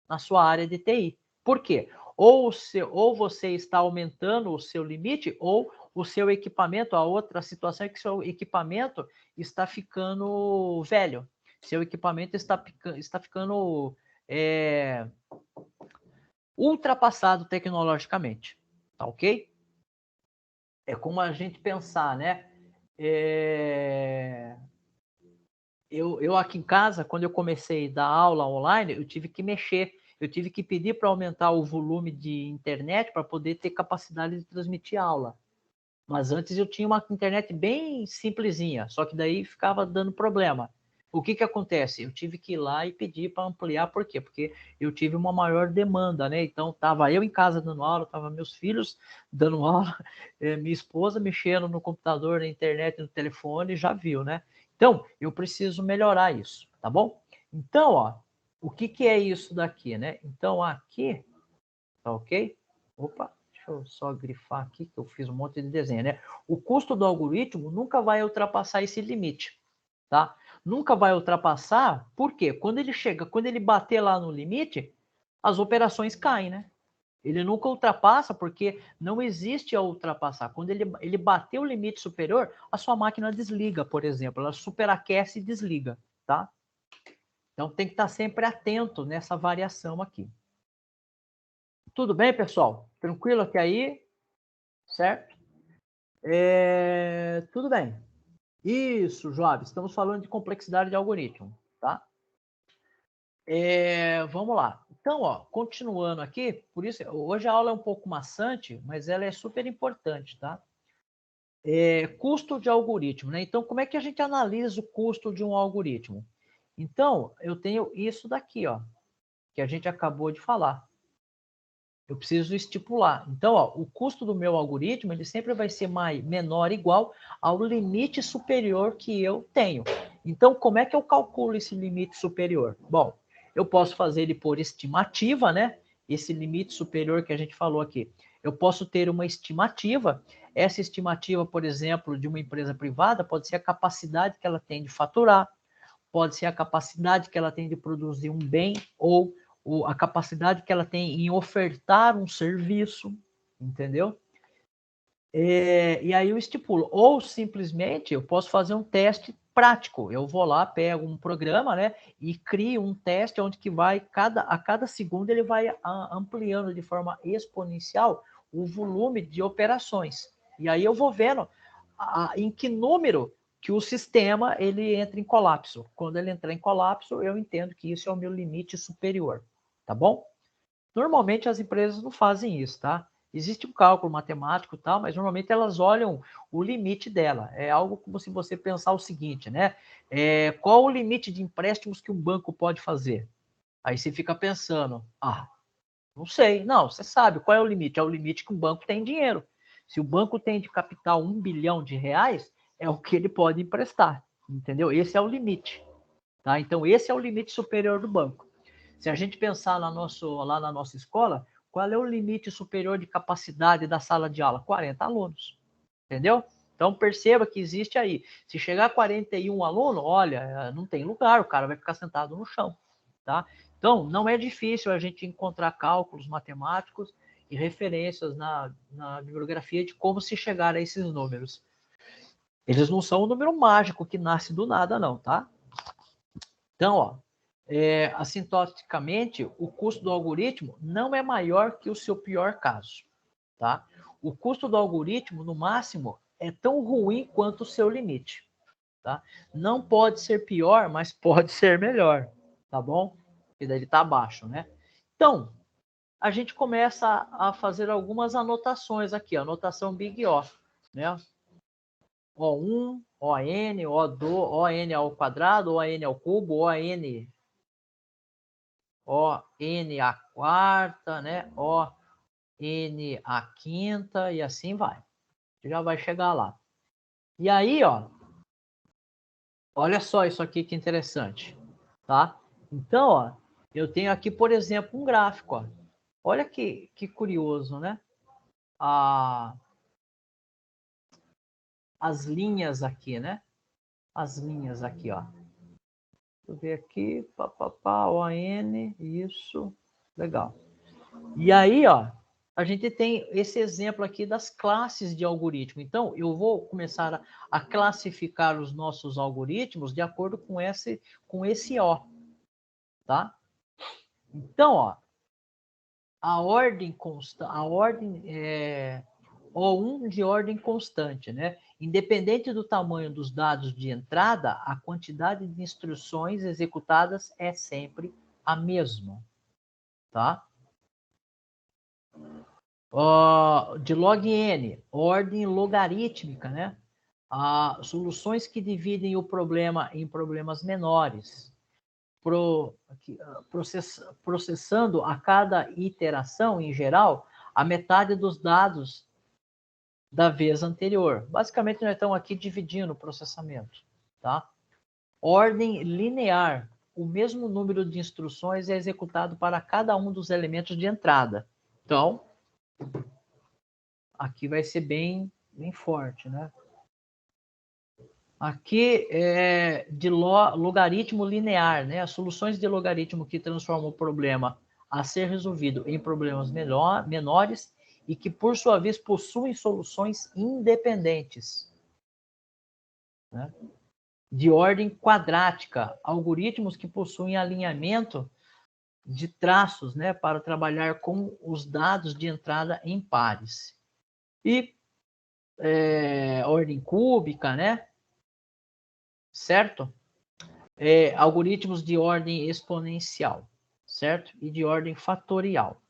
na sua área de TI. Por quê? Ou você está aumentando o seu limite, ou o seu equipamento, a outra situação é que seu equipamento está ficando velho. Seu equipamento está ficando ultrapassado tecnologicamente. Tá ok? É como a gente pensar, né? Eu aqui em casa, quando eu comecei a dar aula online, eu tive que mexer, eu tive que pedir para aumentar o volume de internet para poder ter capacidade de transmitir aula. Mas antes eu tinha uma internet bem simplesinha, só que daí ficava dando problema. O que que acontece? Eu tive que ir lá e pedir para ampliar, por quê? Porque eu tive uma maior demanda, né? Então, estava eu em casa dando aula, estava meus filhos dando aula, minha esposa mexendo no computador, na internet, no telefone, já viu, né? Então, eu preciso melhorar isso, tá bom? Então, ó, o que que é isso daqui, né? Então, aqui, tá ok? Opa, deixa eu só grifar aqui, que eu fiz um monte de desenho, né? O custo do algoritmo nunca vai ultrapassar esse limite, tá? Nunca vai ultrapassar, por quê? Quando ele bater lá no limite, as operações caem, né? Ele nunca ultrapassa porque não existe a ultrapassar. Quando ele bater o limite superior, a sua máquina desliga, por exemplo. Ela superaquece e desliga, tá? Então tem que estar sempre atento nessa variação aqui. Tudo bem, pessoal? Tranquilo até aí? Certo? Tudo bem. Isso, Joab. Estamos falando de complexidade de algoritmo, tá? Vamos lá. Então, ó, continuando aqui, por isso, hoje a aula é um pouco maçante, mas ela é super importante, tá? Custo de algoritmo, né? Então, como é que a gente analisa o custo de um algoritmo? Então, eu tenho isso daqui, ó, que a gente acabou de falar. Eu preciso estipular. Então, ó, o custo do meu algoritmo, ele sempre vai ser menor ou igual ao limite superior que eu tenho. Então, como é que eu calculo esse limite superior? Bom, eu posso fazer ele por estimativa, né? Esse limite superior que a gente falou aqui. Eu posso ter uma estimativa. Essa estimativa, por exemplo, de uma empresa privada, pode ser a capacidade que ela tem de faturar, pode ser a capacidade que ela tem de produzir um bem ou a capacidade que ela tem em ofertar um serviço, entendeu? E aí eu estipulo. Ou simplesmente eu posso fazer um teste prático. Eu vou lá, pego um programa, né, e crio um teste onde que vai, a cada segundo ele vai ampliando de forma exponencial o volume de operações. E aí eu vou vendo em que número que o sistema ele entra em colapso. Quando ele entrar em colapso, eu entendo que isso é o meu limite superior, tá bom? Normalmente as empresas não fazem isso, tá? Existe um cálculo matemático e tal, mas normalmente elas olham o limite dela. É algo como se você pensar o seguinte, né? Qual o limite de empréstimos que um banco pode fazer? Aí você fica pensando, não sei. Não, você sabe qual é o limite. É o limite que um banco tem dinheiro. Se o banco tem de capital R$1 bilhão, é o que ele pode emprestar, entendeu? Esse é o limite, tá? Então esse é o limite superior do banco. Se a gente pensar lá na nossa escola, qual é o limite superior de capacidade da sala de aula? 40 alunos, entendeu? Então perceba que existe aí. Se chegar a 41 alunos, olha, não tem lugar, o cara vai ficar sentado no chão, tá? Então, não é difícil a gente encontrar cálculos matemáticos e referências na bibliografia de como se chegar a esses números. Eles não são um número mágico que nasce do nada, não, tá? Então, ó, assintoticamente, o custo do algoritmo não é maior que o seu pior caso, tá? O custo do algoritmo, no máximo, é tão ruim quanto o seu limite, tá? Não pode ser pior, mas pode ser melhor, tá bom? Porque daí ele tá abaixo, né? Então, a gente começa a fazer algumas anotações aqui, anotação Big O, né? O1, ON, O2, ON ao quadrado, ON ao cubo, ON a quarta, né? ON a quinta e assim vai. Já vai chegar lá. E aí, ó, olha só isso aqui que interessante, tá? Então, ó, eu tenho aqui, por exemplo, um gráfico, ó. Olha que curioso, né? As linhas aqui, né? As linhas aqui, ó. Deixa eu ver aqui, ON, isso, legal. E aí, ó, a gente tem esse exemplo aqui das classes de algoritmo. Então, eu vou começar a classificar os nossos algoritmos de acordo com esse O, tá? Então, ó, a ordem é O1 de ordem constante, né? Independente do tamanho dos dados de entrada, a quantidade de instruções executadas é sempre a mesma, tá? De log n, ordem logarítmica, né? Soluções que dividem o problema em problemas menores, processando a cada iteração, em geral, a metade dos dados da vez anterior. Basicamente, nós estamos aqui dividindo o processamento, tá? Ordem linear, o mesmo número de instruções é executado para cada um dos elementos de entrada. Então, aqui vai ser bem forte, né? Aqui é de logaritmo linear, né? As soluções de logaritmo que transformam o problema a ser resolvido em problemas menores e que, por sua vez, possuem soluções independentes, né? De ordem quadrática, algoritmos que possuem alinhamento de traços, né, para trabalhar com os dados de entrada em pares. E ordem cúbica, né? Certo? Algoritmos de ordem exponencial, certo? E de ordem fatorial.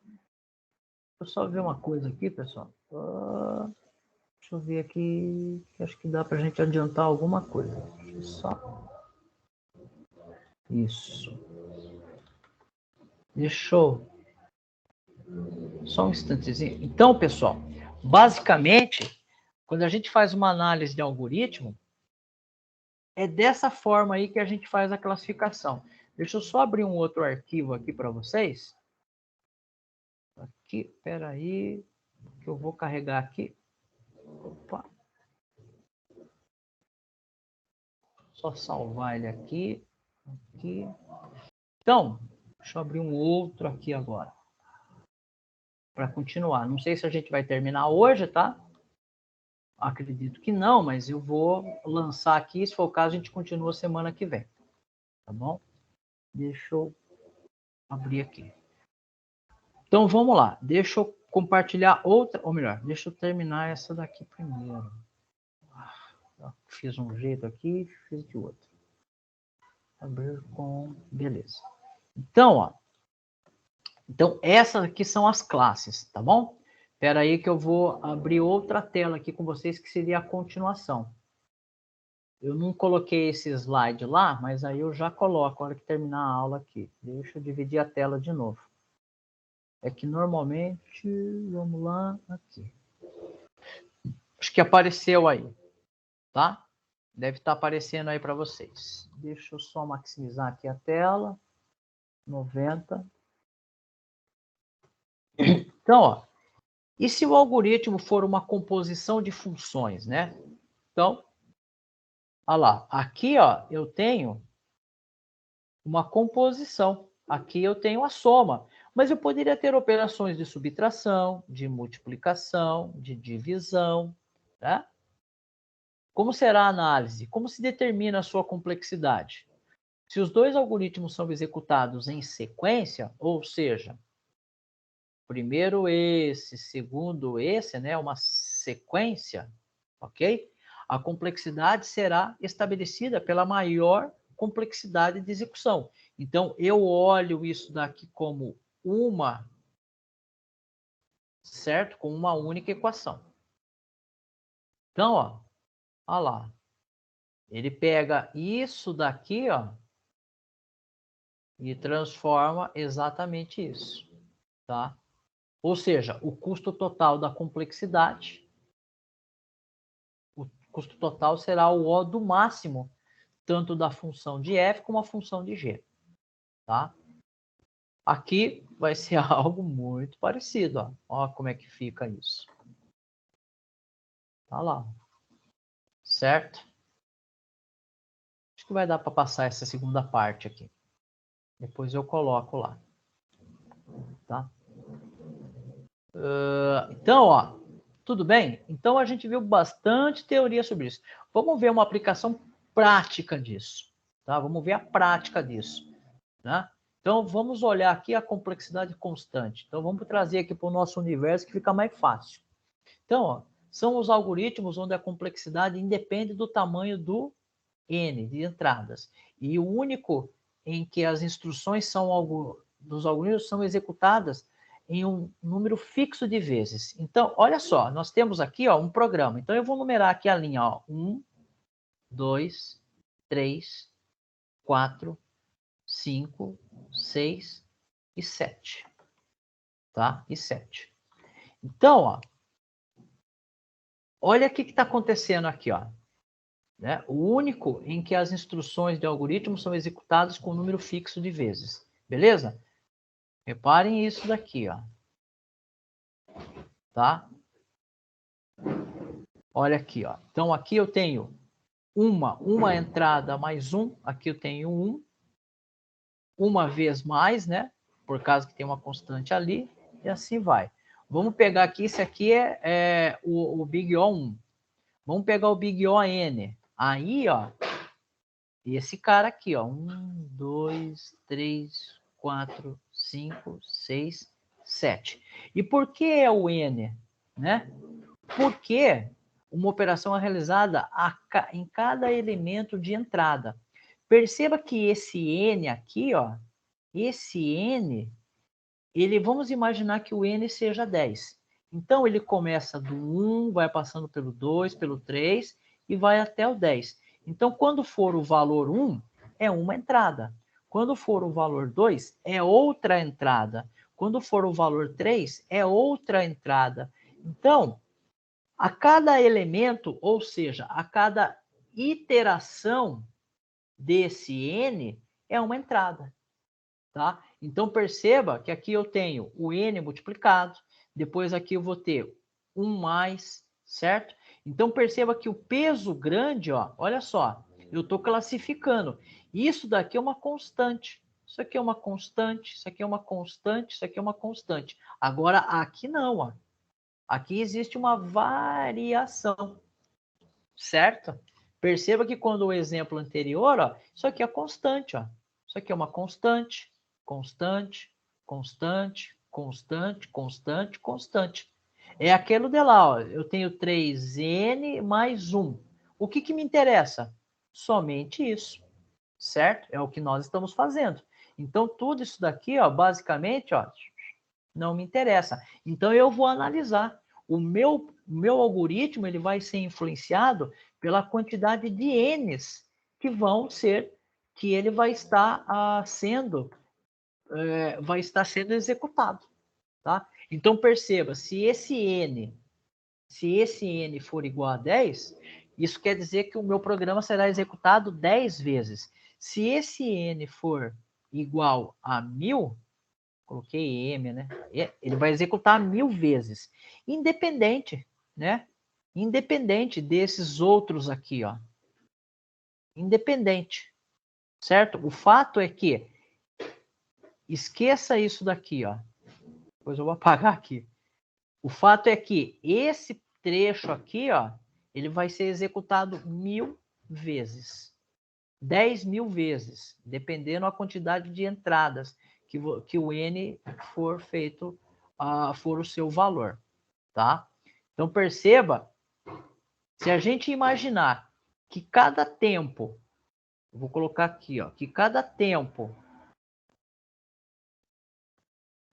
Deixa eu só ver uma coisa aqui, pessoal. Deixa eu ver aqui, que acho que dá para a gente adiantar alguma coisa. Só. Isso. Deixa eu... Só um instantezinho. Então, pessoal, basicamente, quando a gente faz uma análise de algoritmo, é dessa forma aí que a gente faz a classificação. Deixa eu só abrir um outro arquivo aqui para vocês. Aqui, espera aí, que eu vou carregar aqui. Opa. Só salvar ele aqui. Aqui. Então, deixa eu abrir um outro aqui agora. Para continuar. Não sei se a gente vai terminar hoje, tá? Acredito que não, mas eu vou lançar aqui. Se for o caso, a gente continua semana que vem. Tá bom? Deixa eu abrir aqui. Então, vamos lá. Deixa eu compartilhar outra, ou melhor, deixa eu terminar essa daqui primeiro. Fiz um jeito aqui, fiz de outro. Abrir com... Beleza. Então, ó. Então, essas aqui são as classes, tá bom? Espera aí que eu vou abrir outra tela aqui com vocês, que seria a continuação. Eu não coloquei esse slide lá, mas aí eu já coloco na hora que terminar a aula aqui. Deixa eu dividir a tela de novo. É que normalmente, vamos lá, aqui. Acho que apareceu aí, tá? Deve estar aparecendo aí para vocês. Deixa eu só maximizar aqui a tela. 90. Então, ó, e se o algoritmo for uma composição de funções, né? Então, olha lá, aqui, ó, eu tenho uma composição, aqui eu tenho a soma, mas eu poderia ter operações de subtração, de multiplicação, de divisão, tá? Como será a análise? Como se determina a sua complexidade? Se os dois algoritmos são executados em sequência, ou seja, primeiro esse, segundo esse, né, uma sequência, ok? A complexidade será estabelecida pela maior complexidade de execução. Então, eu olho isso daqui como uma, certo? Com uma única equação. Então, ó, olha lá. Ele pega isso daqui, ó, e transforma exatamente isso, tá? Ou seja, o custo total da complexidade, o custo total será o O do máximo, tanto da função de f como a função de g, tá? Aqui vai ser algo muito parecido, ó. Ó como é que fica isso. Tá lá. Certo? Acho que vai dar para passar essa segunda parte aqui. Depois eu coloco lá. Tá? Então, ó, tudo bem? Então a gente viu bastante teoria sobre isso. Vamos ver uma aplicação prática disso. Tá? Vamos ver a prática disso. Né? Então vamos olhar aqui a complexidade constante. Então vamos trazer aqui para o nosso universo que fica mais fácil. Então, ó, são os algoritmos onde a complexidade independe do tamanho do N de entradas. E o único em que as instruções dos algoritmos são executadas em um número fixo de vezes. Então, olha só, nós temos aqui ó, um programa. Então, eu vou numerar aqui a linha. Ó, 1, 2, 3, 4, 5, 6 e 7. Tá? E 7. Então, ó, olha o que está acontecendo aqui. Ó. Né? O único em que as instruções de algoritmo são executadas com um número fixo de vezes. Beleza? Reparem isso daqui, ó. Tá? Olha aqui, ó. Então aqui eu tenho uma entrada mais um, aqui eu tenho uma vez mais, né? Por causa que tem uma constante ali, e assim vai. Vamos pegar aqui, esse aqui é o Big O1. Vamos pegar o Big O-N. Aí, ó, esse cara aqui, ó. 1, 2, 3, 4, 5, 6, 7. E por que é o N? Né? Porque uma operação é realizada em cada elemento de entrada. Perceba que esse N aqui, ó, esse N, vamos imaginar que o N seja 10. Então, ele começa do 1, vai passando pelo 2, pelo 3 e vai até o 10. Então, quando for o valor 1, é uma entrada. Quando for o valor 2, é outra entrada. Quando for o valor 3, é outra entrada. Então, a cada elemento, ou seja, a cada iteração desse N, é uma entrada. Tá? Então, perceba que aqui eu tenho o N multiplicado, depois aqui eu vou ter 1 mais, certo? Então, perceba que o peso grande, ó, olha só, eu estou classificando. Isso daqui é uma constante. Isso aqui é uma constante, isso aqui é uma constante, isso aqui é uma constante. Agora, aqui não, ó. Aqui existe uma variação, certo? Perceba que quando o exemplo anterior, ó, isso aqui é constante, ó. Isso aqui é uma constante, constante, constante, constante, constante, constante. É aquilo de lá, ó. Eu tenho 3n mais 1. O que me interessa? Somente isso, certo? É o que nós estamos fazendo. Então, tudo isso daqui, ó, basicamente, ó, não me interessa. Então, eu vou analisar. O meu algoritmo ele vai ser influenciado pela quantidade de N's que ele vai estar vai estar sendo executado. Tá? Então, perceba, se esse N for igual a 10, isso quer dizer que o meu programa será executado 10 vezes. Se esse N for igual a 1000, coloquei M, né? Ele vai executar 1000 vezes. Independente, né? Independente desses outros aqui, ó. Independente, certo? O fato é que esqueça isso daqui, ó. Depois eu vou apagar aqui. O fato é que esse trecho aqui, ó, ele vai ser executado 1000 vezes. 10.000 vezes, dependendo da quantidade de entradas que o N for feito, for o seu valor, tá? Então, perceba, se a gente imaginar que cada tempo, eu vou colocar aqui, ó, que cada tempo,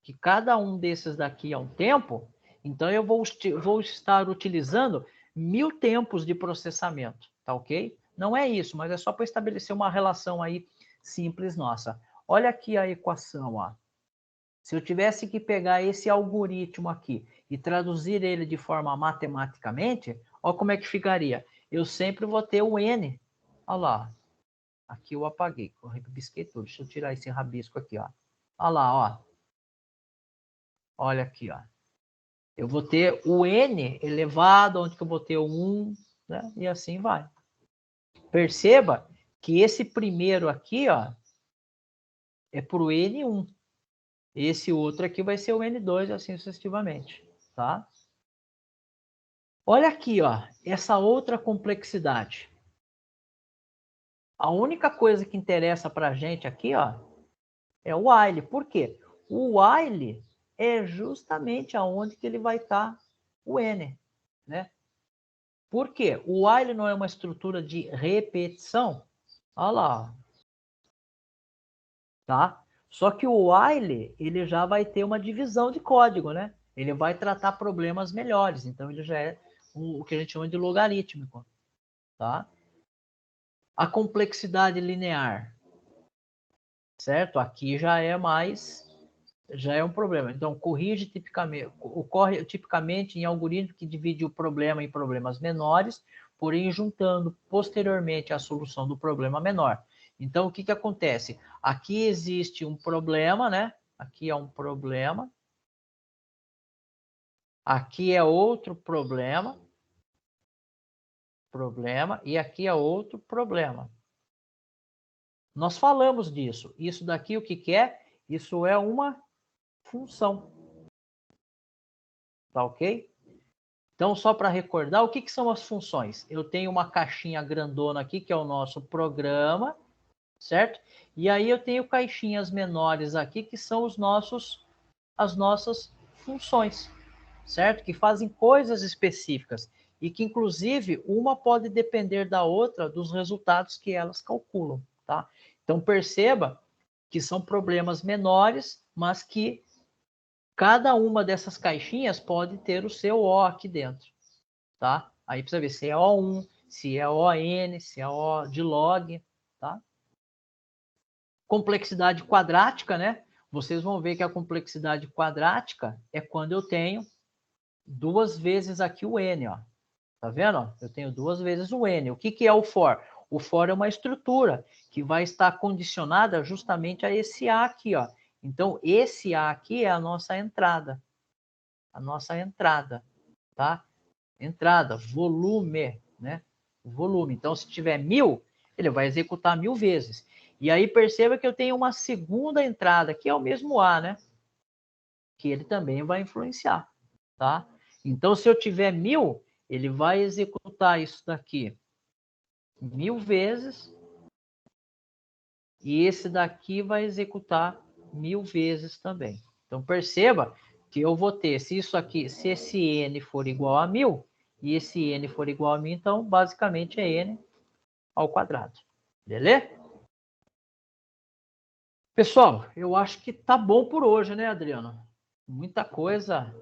que cada um desses daqui é um tempo, então eu vou estar utilizando 1000 tempos de processamento, tá ok? Não é isso, mas é só para estabelecer uma relação aí simples nossa. Olha aqui a equação, ó. Se eu tivesse que pegar esse algoritmo aqui e traduzir ele de forma matematicamente, olha como é que ficaria. Eu sempre vou ter o N. Olha lá. Aqui eu apaguei. Eu rabisquei tudo. Deixa eu tirar esse rabisco aqui, ó. Olha lá, ó. Olha aqui, ó. Eu vou ter o N elevado, onde que eu vou ter o 1, né? E assim vai. Perceba que esse primeiro aqui, ó, é para o N1. Esse outro aqui vai ser o N2, assim sucessivamente, tá? Olha aqui, ó, essa outra complexidade. A única coisa que interessa para a gente aqui, ó, é o while. Por quê? O while é justamente aonde que ele vai estar o N, né? Por quê? O while não é uma estrutura de repetição? Olha lá, tá? Só que o while, ele já vai ter uma divisão de código, né? Ele vai tratar problemas melhores, então ele já é o que a gente chama de logarítmico, tá? A complexidade linear, certo? Aqui já é um problema. Então, ocorre tipicamente em algoritmo que divide o problema em problemas menores, porém juntando posteriormente a solução do problema menor. Então, o que acontece? Aqui existe um problema, né? Aqui é um problema. Aqui é outro problema. E aqui é outro problema. Nós falamos disso. Isso daqui, o que é? Isso é uma função. Tá ok? Então, só para recordar, o que são as funções? Eu tenho uma caixinha grandona aqui, que é o nosso programa, certo? E aí eu tenho caixinhas menores aqui, que são as nossas funções, certo? Que fazem coisas específicas. E que, inclusive, uma pode depender da outra dos resultados que elas calculam, tá? Então, perceba que são problemas menores, mas que cada uma dessas caixinhas pode ter o seu O aqui dentro, tá? Aí precisa ver se é O1, se é ON, se é O de log, tá? Complexidade quadrática, né? Vocês vão ver que a complexidade quadrática é quando eu tenho duas vezes aqui o N, ó. Tá vendo? Eu tenho duas vezes o N. O que é o for? O for é uma estrutura que vai estar condicionada justamente a esse A aqui, ó. Então, esse A aqui é a nossa entrada. A nossa entrada, tá? Entrada, volume, né? Volume. Então, se tiver 1000, ele vai executar 1000 vezes. E aí, perceba que eu tenho uma segunda entrada, que é o mesmo A, né? Que ele também vai influenciar, tá? Então, se eu tiver 1000, ele vai executar isso daqui 1000 vezes. E esse daqui vai executar 1000 vezes também. Então, perceba que eu vou ter, se esse N for igual a 1000, e esse N for igual a 1000, então, basicamente, é N ao quadrado. Beleza? Pessoal, eu acho que tá bom por hoje, né, Adriano? Muita coisa.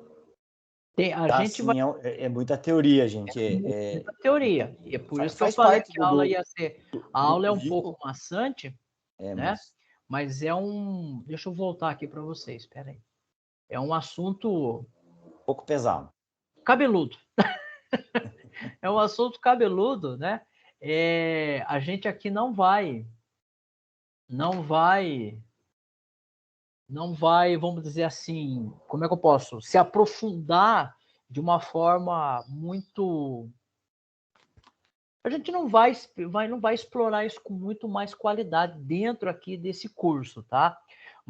A gente vai... É muita teoria, gente. Muita teoria. E é por isso que eu Faz falei parte que a aula ia ser... A do aula é um pouco currículo. maçante, né? Mas é um... Deixa eu voltar aqui para vocês, espera aí. É um assunto... Um pouco pesado. Cabeludo. É um assunto cabeludo, né? A gente aqui não vai, vamos dizer assim, como é que eu posso? Se aprofundar de uma forma muito... A gente não vai explorar isso com muito mais qualidade dentro aqui desse curso, tá?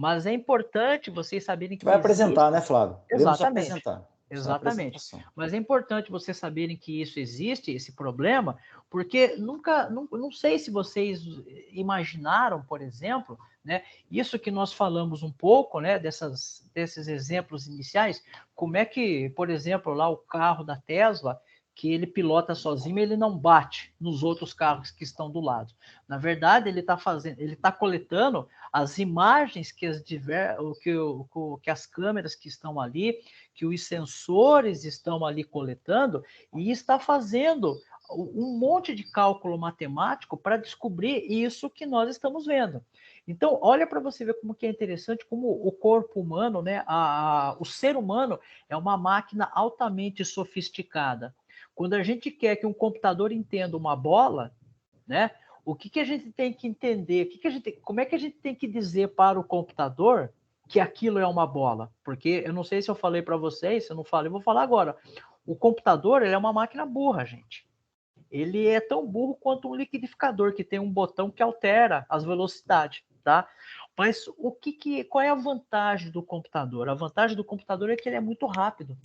Mas é importante vocês saberem que Vai existe... apresentar, né, Flávio? Podemos Exatamente. apresentar. Exatamente. Mas é importante vocês saberem que isso existe, esse problema, porque não sei se vocês imaginaram, por exemplo, né, isso que nós falamos um pouco, né, desses exemplos iniciais, como é que, por exemplo, lá o carro da Tesla, que ele pilota sozinho, ele não bate nos outros carros que estão do lado. Na verdade, ele está coletando as imagens que as câmeras que estão ali, que os sensores estão ali coletando, e está fazendo um monte de cálculo matemático para descobrir isso que nós estamos vendo. Então, olha para você ver como que é interessante, como o corpo humano, né, o ser humano é uma máquina altamente sofisticada. Quando a gente quer que um computador entenda uma bola, né, o que a gente tem que entender? Como é que a gente tem que dizer para o computador que aquilo é uma bola? Porque eu não sei se eu falei para vocês, se eu não falei, eu vou falar agora. O computador, ele é uma máquina burra, gente. Ele é tão burro quanto um liquidificador, que tem um botão que altera as velocidades, tá? Mas qual é a vantagem do computador? A vantagem do computador é que ele é muito rápido.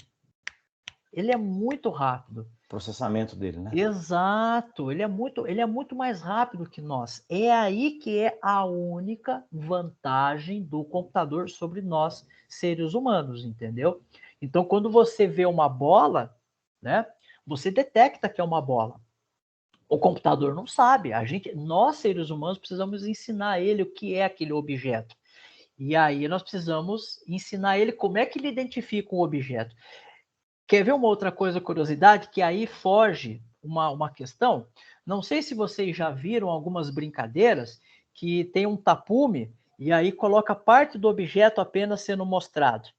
Ele é muito rápido. Processamento dele, né? Exato, ele é muito mais rápido que nós. É aí que é a única vantagem do computador sobre nós, seres humanos, entendeu? Então, quando você vê uma bola, né, você detecta que é uma bola. O computador não sabe. Nós, seres humanos, precisamos ensinar ele o que é aquele objeto. E aí nós precisamos ensinar ele como é que ele identifica um objeto. Quer ver uma outra coisa, curiosidade, que aí foge uma questão? Não sei se vocês já viram algumas brincadeiras que tem um tapume e aí coloca parte do objeto apenas sendo mostrado.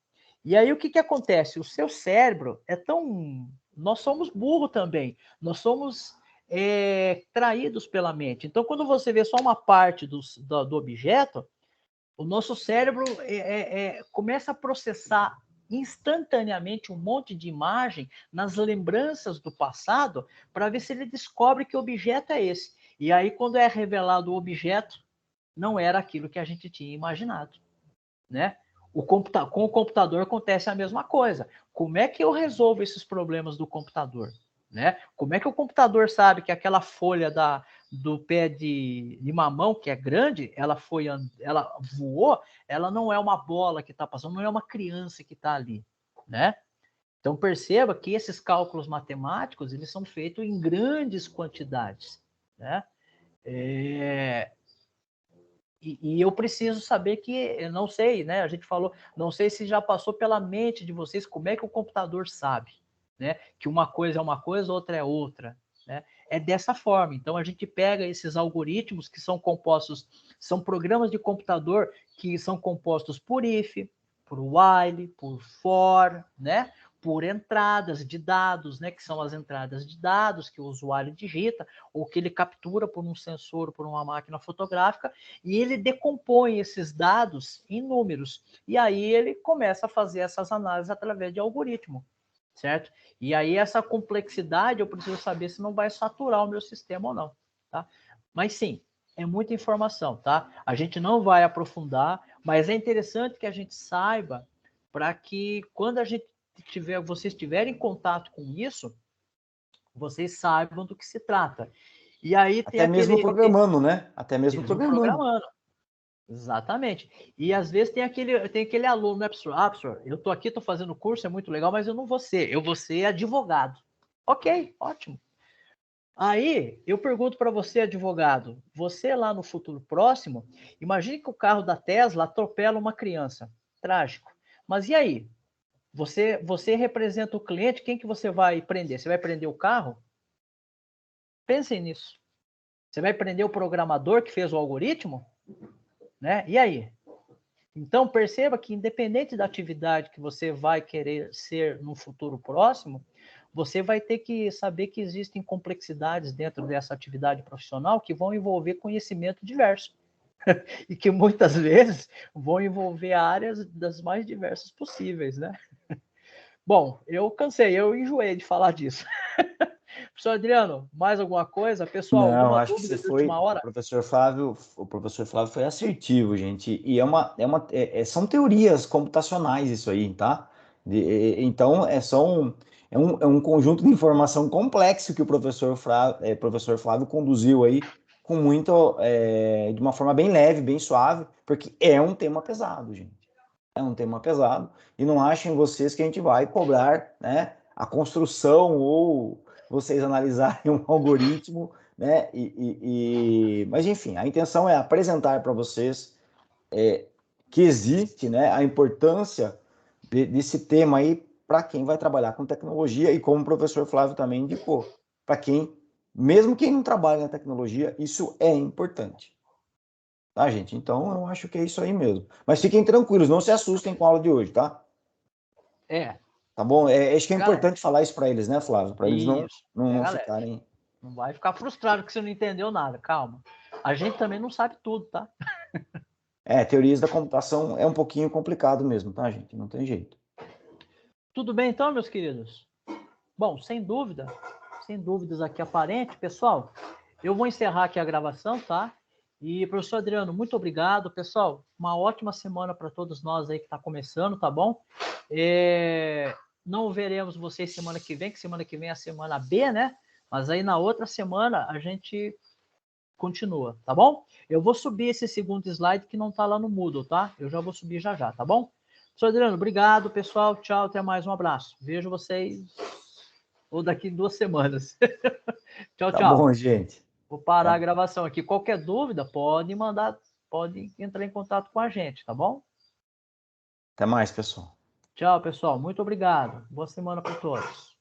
E aí o que acontece? O seu cérebro é tão... Nós somos burros também. Nós somos traídos pela mente. Então, quando você vê só uma parte do objeto, o nosso cérebro começa a processar instantaneamente um monte de imagem nas lembranças do passado para ver se ele descobre que objeto é esse. E aí, quando é revelado o objeto, não era aquilo que a gente tinha imaginado, né? Com o computador acontece a mesma coisa. Como é que eu resolvo esses problemas do computador? Né? Como é que o computador sabe que aquela folha do pé de mamão, que é grande, ela voou, ela não é uma bola que está passando, não é uma criança que está ali, né? Então perceba que esses cálculos matemáticos, eles são feitos em grandes quantidades, né? E eu preciso saber que, eu não sei, né? A gente falou, não sei se já passou pela mente de vocês como é que o computador sabe, né? Que uma coisa é uma coisa, outra é outra, né? É dessa forma. Então a gente pega esses algoritmos que são compostos, são programas de computador que são compostos por if, por while, por for, né? Por entradas de dados, né? Que são as entradas de dados que o usuário digita ou que ele captura por um sensor, por uma máquina fotográfica, e ele decompõe esses dados em números. E aí ele começa a fazer essas análises através de algoritmo, certo? E aí essa complexidade eu preciso saber se não vai saturar o meu sistema ou não, tá? Mas sim, é muita informação, tá? A gente não vai aprofundar, mas é interessante que a gente saiba para que quando vocês tiverem contato com isso, vocês saibam do que se trata. E aí tem Até mesmo programando, né? Até mesmo programando. Exatamente. E às vezes tem aquele aluno, né, professor? Ah, professor, eu tô aqui, tô fazendo curso, é muito legal, mas eu não vou ser. Eu vou ser advogado. Ok, ótimo. Aí eu pergunto para você, advogado, você lá no futuro próximo, imagine que o carro da Tesla atropela uma criança. Trágico. Mas e aí? Você representa o cliente, quem que você vai prender? Você vai prender o carro? Pensem nisso. Você vai prender o programador que fez o algoritmo? Né? E aí? Então, perceba que independente da atividade que você vai querer ser no futuro próximo, você vai ter que saber que existem complexidades dentro dessa atividade profissional que vão envolver conhecimento diverso. E que muitas vezes vão envolver áreas das mais diversas possíveis, né? Bom, eu cansei, eu enjoei de falar disso. Professor Adriano, mais alguma coisa? Pessoal, Não, alguma acho que dúvida você de última foi, hora? o professor Flávio foi assertivo, gente. E são teorias computacionais isso aí, tá? Então, é um conjunto de informação complexo que o professor Flávio conduziu aí com de uma forma bem leve, bem suave, porque é um tema pesado, gente. É um tema pesado. E não achem vocês que a gente vai cobrar, né, a construção ou vocês analisarem um algoritmo, né? Mas enfim, a intenção é apresentar para vocês que existe, né, a importância desse tema aí para quem vai trabalhar com tecnologia e como o professor Flávio também indicou, para mesmo quem não trabalha na tecnologia, isso é importante. Tá, gente? Então eu acho que é isso aí mesmo. Mas fiquem tranquilos, não se assustem com a aula de hoje, tá? É, Tá bom? Acho que é galera. importante falar isso para eles, né, Flávio? Para eles Isso. não Galera. ficarem. Não vai ficar frustrado que você não entendeu nada. Calma. A gente também não sabe tudo, tá? Teorias da computação é um pouquinho complicado mesmo, tá, gente? Não tem jeito. Tudo bem então, meus queridos? Bom, sem dúvidas aqui aparente, pessoal, eu vou encerrar aqui a gravação, tá? E, professor Adriano, muito obrigado. Pessoal, uma ótima semana para todos nós aí que está começando, tá bom? Não veremos vocês semana que semana que vem é a semana B, né? Mas aí na outra semana a gente continua, tá bom? Eu vou subir esse segundo slide que não tá lá no Moodle, tá? Eu já vou subir já, tá bom? Professor Adriano, obrigado, pessoal. Tchau, até mais, um abraço. Vejo vocês ou daqui 2 semanas. Tchau, Tá tchau. bom, gente. Vou parar a Tá. gravação aqui. Qualquer dúvida, pode entrar em contato com a gente, tá bom? Até mais, pessoal. Tchau, pessoal. Muito obrigado. Boa semana para todos.